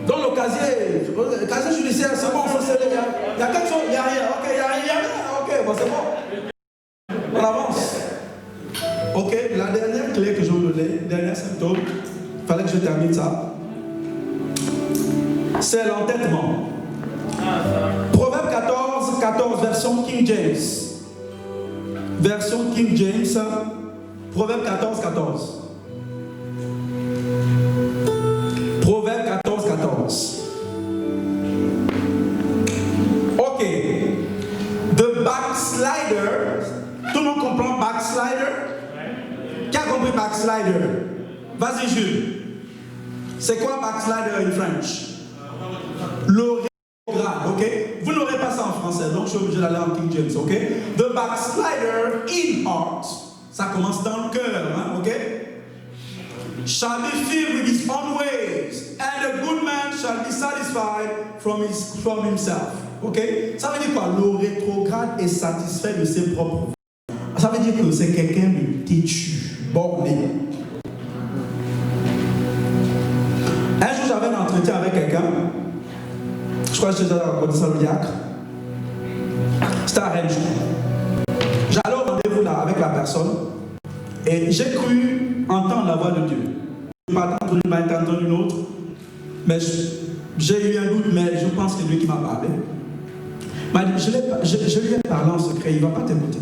Donc le casier judiciaire, c'est bon, ça c'est légal. Il y a quelque chose, il n'y a rien. Ok, il n'y a rien. Ok, bon, c'est bon. On avance. Ok, la dernière clé que je vous donnais, dernier symptôme, il fallait que je termine ça. C'est l'entêtement. Proverbe 14, version King James. Version King James, Proverbe 14. Proverbe 14. Ok. The backslider. Tout le monde comprend backslider? Qui a compris backslider? Vas-y, Jules. C'est quoi backslider in French? Le rétrograde, ok? Vous n'aurez pas ça en français, donc je suis obligé d'aller en King James, ok? The backslider in heart. Ça commence dans le cœur, hein, ok? Shall be filled with his own ways, and a good man shall be satisfied from himself. Ok? Ça veut dire quoi? Le rétrograde est satisfait de ses propres. Ça veut dire que c'est quelqu'un de têtu, borné. Un jour, j'avais un entretien avec quelqu'un. Je crois que j'étais dans le Saloniac. C'était à Rennes. J'allais au rendez-vous là avec la personne et j'ai cru entendre la voix de Dieu. Je n'ai pas entendu une main, entendu une autre. Mais j'ai eu un doute, mais je pense que c'est Dieu qui m'a parlé. Je lui ai parlé en secret, il ne va pas t'écouter.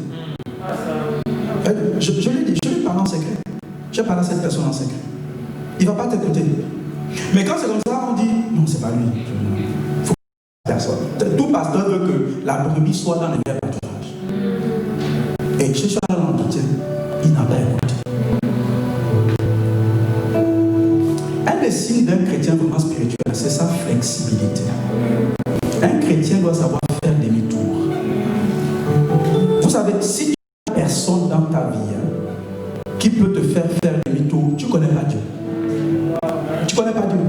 Je lui ai dit, je lui ai parlé en secret. J'ai parlé à cette personne en secret. Il ne va pas t'écouter. Mais quand c'est comme ça, on dit, non, c'est pas lui. Il faut que personne. Tout pasteur veut que la brebis soit dans les mêmes pâturages. Et je suis allé dans l'entretien, il n'a pas écouté. Un des signes d'un chrétien vraiment spirituel, c'est sa flexibilité. Un chrétien doit savoir faire demi-tour. Vous savez, si tu n'as personne dans ta vie qui peut te faire demi-tour, tu ne connais pas Dieu. Tu ne connais pas Dieu.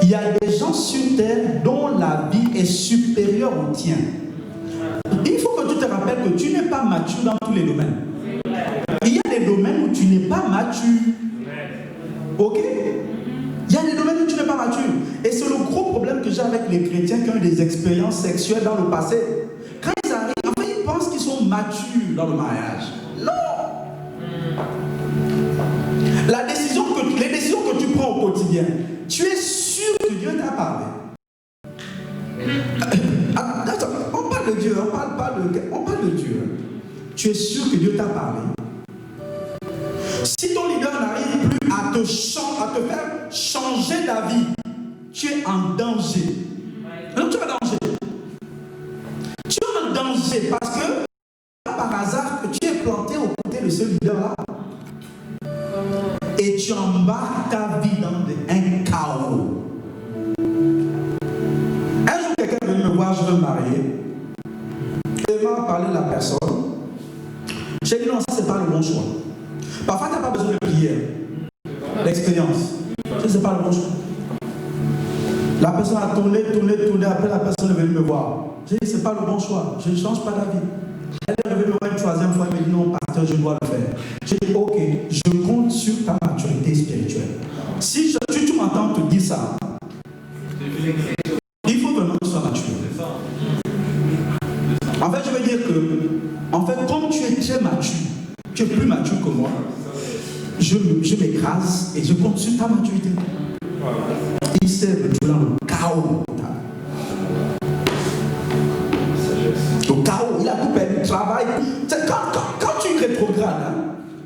Il y a des gens sur terre dont la vie est supérieure au tien. Il faut que tu te rappelles que tu n'es pas mature dans tous les domaines. Il y a des domaines où tu n'es pas mature. Ok? Il y a des domaines où tu n'es pas mature. Et c'est le gros problème que j'ai avec les chrétiens qui ont eu des expériences sexuelles dans le passé. Quand ils arrivent, en fait, ils pensent qu'ils sont matures dans le mariage. Non! Les décisions que tu prends au quotidien, tu es sûr que Dieu t'a parlé. Attends, on parle de Dieu, on parle de Dieu. Tu es sûr que Dieu t'a parlé. Si ton leader n'arrive plus à te faire changer d'avis, tu es en danger. Donc tu es en danger. Tu es en danger parce que par hasard que tu es planté aux côtés de ce leader-là. Et tu embarques ta vie dans un chaos. Un jour, quelqu'un est venu me voir, je veux me marier. Il m'a parlé de la personne. J'ai dit non, ça c'est pas le bon choix. Parfois, tu n'as pas besoin de prière. L'expérience. Ça c'est pas le bon choix. La personne a tourné. Après, la personne est venue me voir. J'ai dit c'est pas le bon choix. Je ne change pas d'avis. Elle est revenue me voir une troisième fois. Elle m'a dit non, pasteur, je dois le faire. J'ai dit ok, je compte sur ta maturité spirituelle. Si tu m'entends te dire ça, il faut vraiment que tu sois mature. En fait, je veux dire que, en fait, comme tu es très mature, tu es plus mature que moi, je m'écrase et je compte sur ta maturité. Il s'est retrouvé dans le chaos. Le chaos, il a tout perdu, il travaille. Quand tu rétrogrades, hein,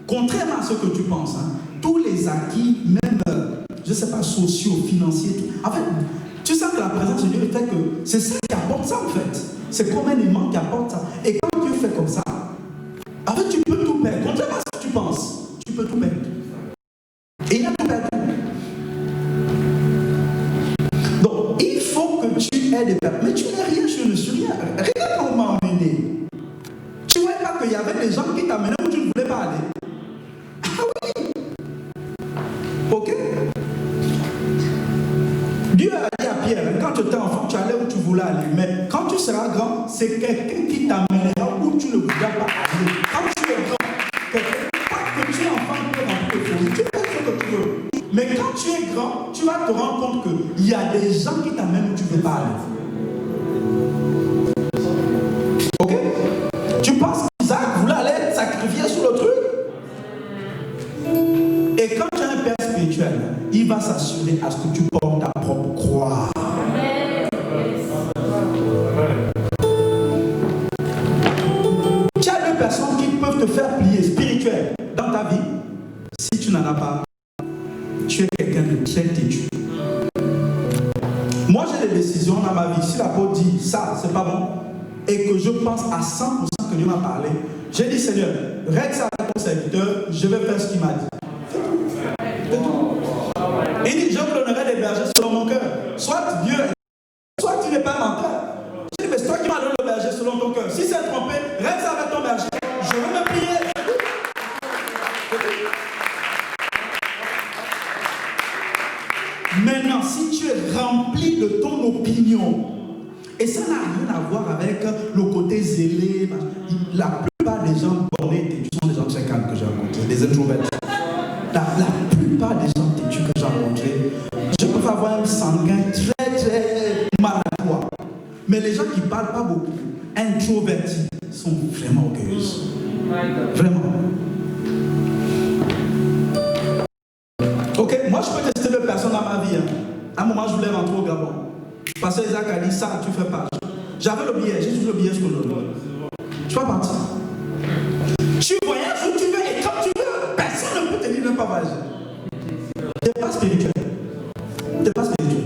contrairement à ce que tu penses, hein, tous les acquis, même, je ne sais pas, sociaux, financiers, tout, en fait, tu sens que la présence de Dieu fait que c'est ça qui apporte ça en fait. C'est comme un aimant qui apporte ça. Et quand Dieu fait comme ça, en fait, tu peux tout perdre. Contrairement à ce que tu penses, tu peux tout perdre. Et il a tout perdu. Donc, il faut que tu aies des pertes. Mais tu n'es rien, je ne suis rien. Regarde comment on est né. Tu ne vois pas qu'il y avait des gens qui t'amenaient où tu ne voulais pas aller. Ah oui. Ok? tu allais où tu voulais aller. Mais quand tu seras grand, c'est quelqu'un qui t'amènera où tu ne voudras pas aller. Quand tu es grand, pas que tu es enfant, tu peux remplir le foyer. Tu peux faire ce que tu veux. Mais quand tu es grand, tu vas te rendre compte qu'il y a des gens qui t'amènent où tu ne veux pas aller. Ok? Tu penses qu'Isaac voulait aller sacrifier sur le truc? Et quand tu as un père spirituel, il va s'assurer à ce que tu portes ta propre croix. Tu as deux personnes qui peuvent te faire plier spirituel dans ta vie. Si tu n'en as pas, tu es quelqu'un de très têtu. Moi, j'ai des décisions dans ma vie. Si l'apôtre dit ça, c'est pas bon, et que je pense à 100% que Dieu m'a parlé, j'ai dit Seigneur, règle ça avec ton serviteur, je vais faire ce qu'il m'a dit. Il dit, je vous donnerai des bergers selon mon cœur. Soit Dieu, soit tu n'es pas menteur. Je dis, mais c'est toi qui m'as donné le berger selon ton cœur. Si c'est trompé, règle ça avec ton berger. Je vais me plier. Maintenant, si tu es rempli de ton opinion, et ça n'a rien à voir avec le côté zélé, la plupart des gens bornés et têtus sont des gens très calmes que j'ai rencontrés, des introvertis. La plupart des gens têtus que j'ai rencontrés, je peux avoir un sanguin très très maladroit. Mais les gens qui ne parlent pas beaucoup, introvertis, sont vraiment orgueilleux. Vraiment. Ok, moi je peux tester deux personnes dans ma vie. À un moment, je voulais rentrer au Gabon. Pasteur Isaac a dit ça, tu fais pas. J'avais le billet, j'ai toujours le billet sur le dos. Tu vas partir. Tu voyages où tu veux et comme tu veux. Personne ne peut te dire de ne pas voyager. Tu n'es pas spirituel. Tu n'es pas spirituel.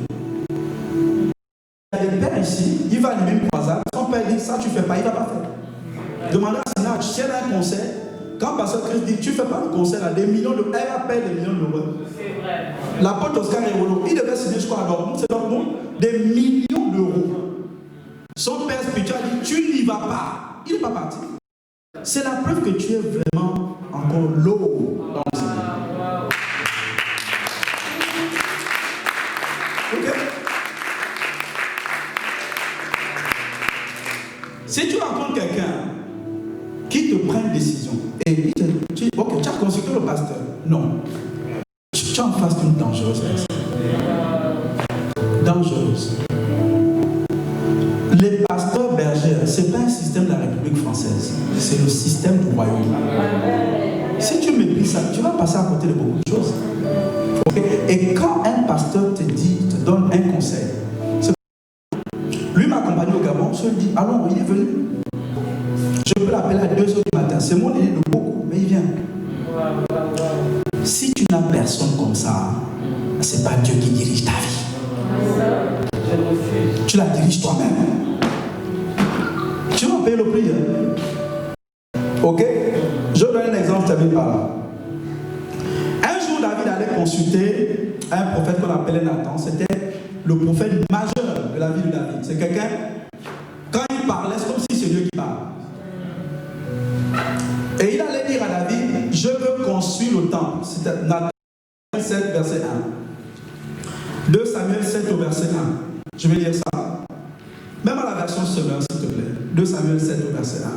Il y a des pères ici, il va animer une croisade. Son père dit ça, tu ne fais pas, il ne va pas faire. Demandez à Sinach, si elle a un concert, quand Pasteur Christ dit tu ne fais pas le concert, là, des millions de elle va perdre des millions d'euros. C'est vrai. L'apôtre Oscar Ewolo, il devait signer, je crois, à Dortmund, c'est Dortmund, des millions d'euros. Son père spirituel dit tu n'y vas pas. Il n'est pas parti. C'est la preuve que tu es vraiment encore lourd dans le Seigneur. Ok? Si tu rencontres quelqu'un qui te prend une décision et il te dit ok, tu as consulté le pasteur. Non. Tu es en face d'une dangereuse personne. Dangereuse. Les pasteurs bergers, ce n'est pas un système de la République française, c'est le système du royaume. Si tu méprises ça, tu vas passer à côté de beaucoup de choses. Okay? Et quand un pasteur te dit, te donne un conseil, lui m'a accompagné au Gabon, je lui dis, allons, il est venu. Je peux l'appeler à 2h du matin, c'est mon aîné de beaucoup, mais il vient. Si tu n'as personne comme ça, ce n'est pas Dieu qui dirige ta vie. Tu la diriges toi-même. Tu vas payer le prix. Ok? Je donne un exemple, ça vient par là. Un jour, David allait consulter un prophète qu'on appelait Nathan. C'était le prophète majeur de la vie de David. C'est quelqu'un, quand il parlait, c'est comme si c'est Dieu qui parle. Et il allait dire à David, je veux construire le temple. C'était Nathan 7, verset 1. 2 Samuel 7 au verset 1. Je vais lire ça. Même à la version Semeur, s'il te plaît. 2 Samuel 7 au verset 1.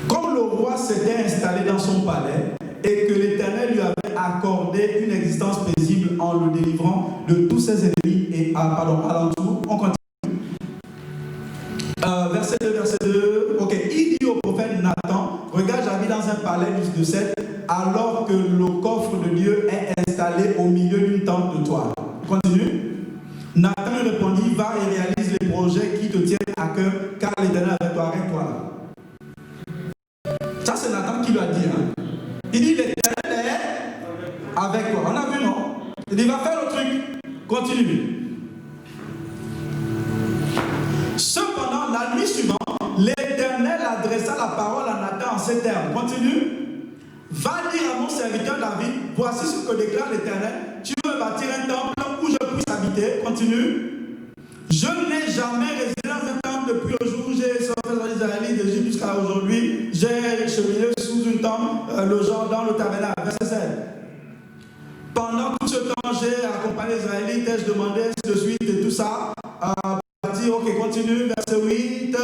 Comme le roi s'était installé dans son palais et que l'Éternel lui avait accordé une existence paisible en le délivrant de tous ses ennemis et alentour, on continue. Verset 2, verset 2. Ok, il dit au prophète Nathan, regarde, j'habite dans un palais de 7 alors que le coffre de Dieu est installé au milieu d'une tente de toile. Continue. Nathan lui répondit, va et réalise les projets qui te tiennent à cœur, car l'Éternel est avec toi, Ça, c'est Nathan qui lui a dit. Hein. Il dit, l'Éternel est avec toi. On a vu, non? Il dit, va faire le truc. Continue. Cependant, la nuit suivante, l'Éternel adressa la parole à Nathan en ces termes. Continue. Va dire à mon serviteur David, voici ce que déclare l'Éternel. Tu veux bâtir un temple où je puisse habiter. Continue. Je n'ai jamais résidé dans un temple depuis le jour où j'ai sorti les Israélites d'Égypte jusqu'à aujourd'hui. J'ai cheminé sous une tente, le genre dans le tabernacle. Verset 7. Pendant tout ce temps, j'ai accompagné les Israélites et je demandais ainsi de suite et tout ça. dit, ok, continue, verset 8.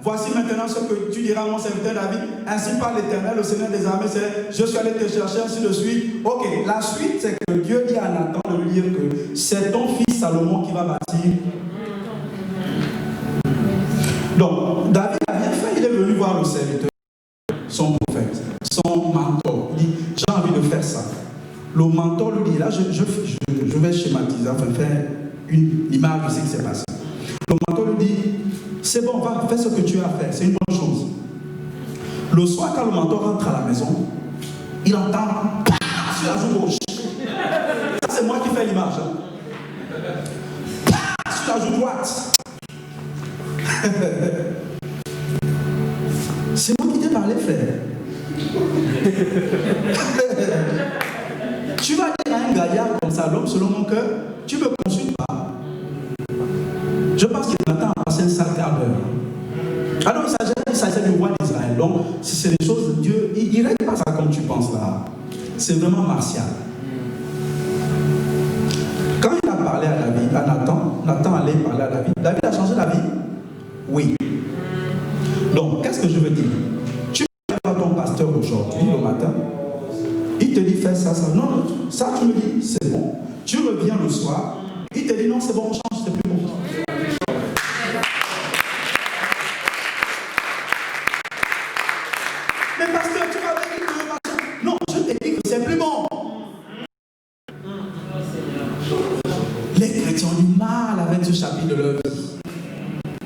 Voici maintenant ce que tu diras à mon serviteur David. Ainsi parle l'Éternel, le Seigneur des armées, c'est je suis allé te chercher, ainsi de suite. Ok, la suite, c'est que Dieu dit à Nathan de lui dire que c'est ton fils Salomon qui va bâtir. Donc, David a bien fait, il est venu voir le serviteur, son prophète, son mentor. Il dit, j'ai envie de faire ça. Le mentor lui dit, là, je vais schématiser, enfin faire une image de ce qui s'est passé. Le mentor lui dit, c'est bon, va, fais ce que tu as à faire, c'est une bonne chose. Le soir, quand le mentor rentre à la maison, il entend sur la joue gauche. Ça, c'est moi qui fais l'image. Sur la joue droite. C'est moi qui t'ai parlé, frère. Tu vas dire à un gaillard comme ça, l'homme selon mon cœur, tu me consultes pas. Je pense qu'il m'attend à passer un sale quart d'heure. Alors il s'agit du roi d'Israël. Donc, si c'est des choses de Dieu, il ne règle pas ça comme tu penses là. C'est vraiment martial. Quand il a parlé à David, à Nathan allait parler à David. David a changé la vie? Oui. Donc, qu'est-ce que je veux dire? Tu vas voir ton pasteur aujourd'hui, le matin. Il te dit, fais ça, ça. Non, ça, tu me dis, c'est bon. Tu reviens le soir. Il te dit, non, c'est bon, on change, c'est plus bon. Mais pasteur, tu m'avais dit que le matin. Non, je t'ai dit que c'est plus bon. Les chrétiens ont du mal avec ce chapitre de leur vie.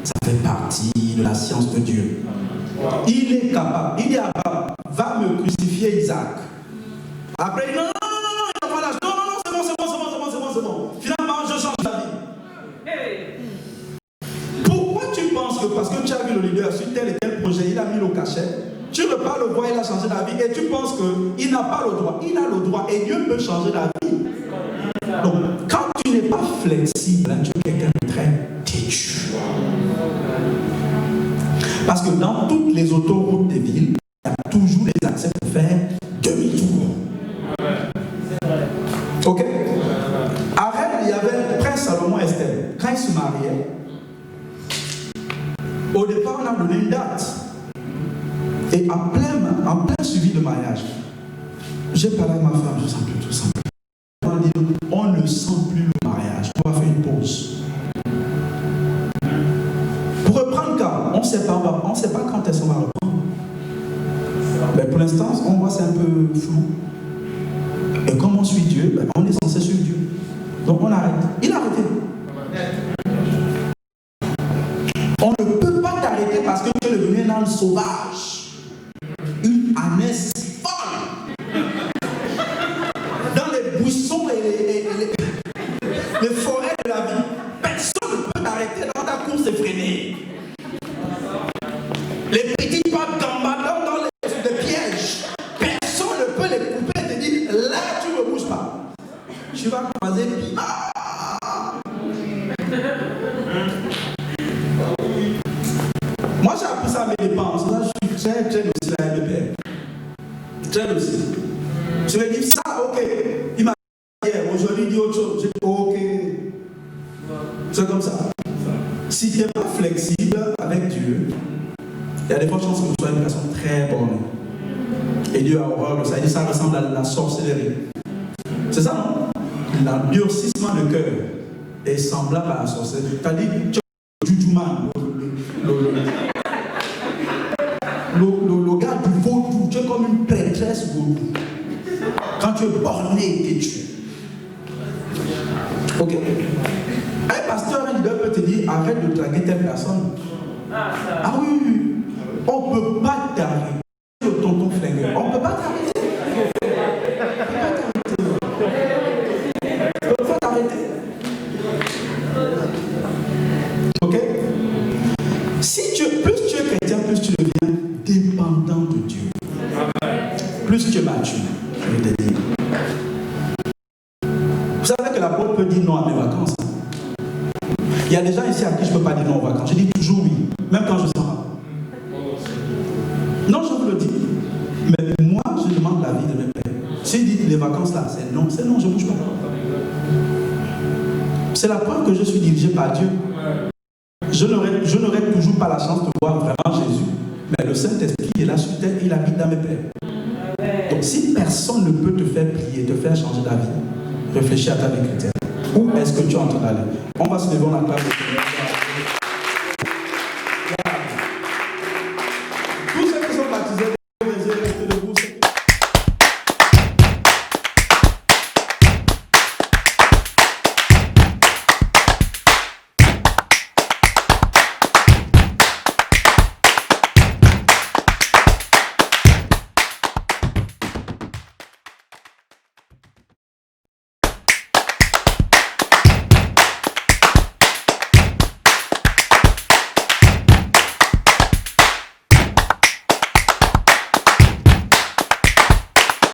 Ça fait partie de la science de Dieu. Il est capable. Il dit à Abraham, va me crucifier Isaac. Après, il dit, non, voilà, non, c'est bon. Finalement, je change la vie. Pourquoi tu penses que parce que tu as vu le leader sur tel et tel projet, il a mis le cachet, tu ne peux pas le voir, il a changé la vie, et tu penses qu'il n'a pas le droit. Il a le droit, et Dieu peut changer la vie. Donc, quand tu n'es pas flexible, tu es quelqu'un de très têtu. Parce que dans toutes les autoroutes des villes, il y a toujours des accès pour faire demi-tour. Ok? Arrête, il y avait Prince Salomon et Esther. Quand ils se mariaient, au départ, on a donné une date. Et en plein suivi de mariage, j'ai parlé à ma femme, je sens plus tout ça. On ne sent plus le mariage. On va faire une pause. Pour reprendre quand? On ne sait pas quand est-ce qu'on va reprendre. Mais pour l'instant, on voit c'est un peu flou. Et comme on suit Dieu, on est censé suivre Dieu. Donc on arrête. Il a arrêté. On ne peut pas t'arrêter parce que tu es devenu un âne sauvage. Une ânesse folle. Dans les buissons et les forêts de la vie. Personne ne peut t'arrêter dans ta course effrénée. Les petits pas gambadants dans les pièges. Personne ne peut les couper et te dire là tu ne bouges pas. Tu vas croiser Pima. Moi j'ai appris ça à mes dépenses. Là je suis très docile à MPR. Très docile. Je vais dire ça, ok. Il m'a dit hier, aujourd'hui il dit autre chose. J'ai dit ok. C'est comme ça. Si tu n'es pas flexible avec Dieu, il y a des fortes chances que tu sois une personne très bonne. Et Dieu a horreur de ça. Il dit ça ressemble à la sorcellerie. C'est ça, non? L'endurcissement de cœur est semblable à la sorcellerie. C'est-à-dire, tu as du jujuman, le gars du vaudou, tu es comme une prêtresse vaudou. Quand tu es borné, tu es tué. Ok? Un pasteur, un leader peut te dire arrête de draguer telle personne. Ah oui, on ne peut pas t'arrêter. Le tonton flingueur, on ne peut pas t'arrêter. On ne peut pas t'arrêter. Ok? Plus tu es chrétien, plus tu deviens dépendant de Dieu. Plus tu es mature, je vais te dire. Vous savez que l'apôtre peut dire non à mes vacances. Il y a des gens ici à qui je ne peux pas dire non aux vacances. Je dis toujours oui, même quand je sens pas. Non, je vous le dis. Mais moi, je demande l'avis de mes pères. S'ils disent les vacances là, c'est non, je ne bouge pas. C'est la preuve que je suis dirigé par Dieu. Je n'aurai toujours pas la chance de voir vraiment Jésus, mais le Saint-Esprit est là sur terre et il habite dans mes pères. Donc si personne ne peut te faire prier, te faire changer d'avis, réfléchis à ta vie chrétienne. Où est-ce que tu es en train d'aller? On va se lever, on acclame le Seigneur.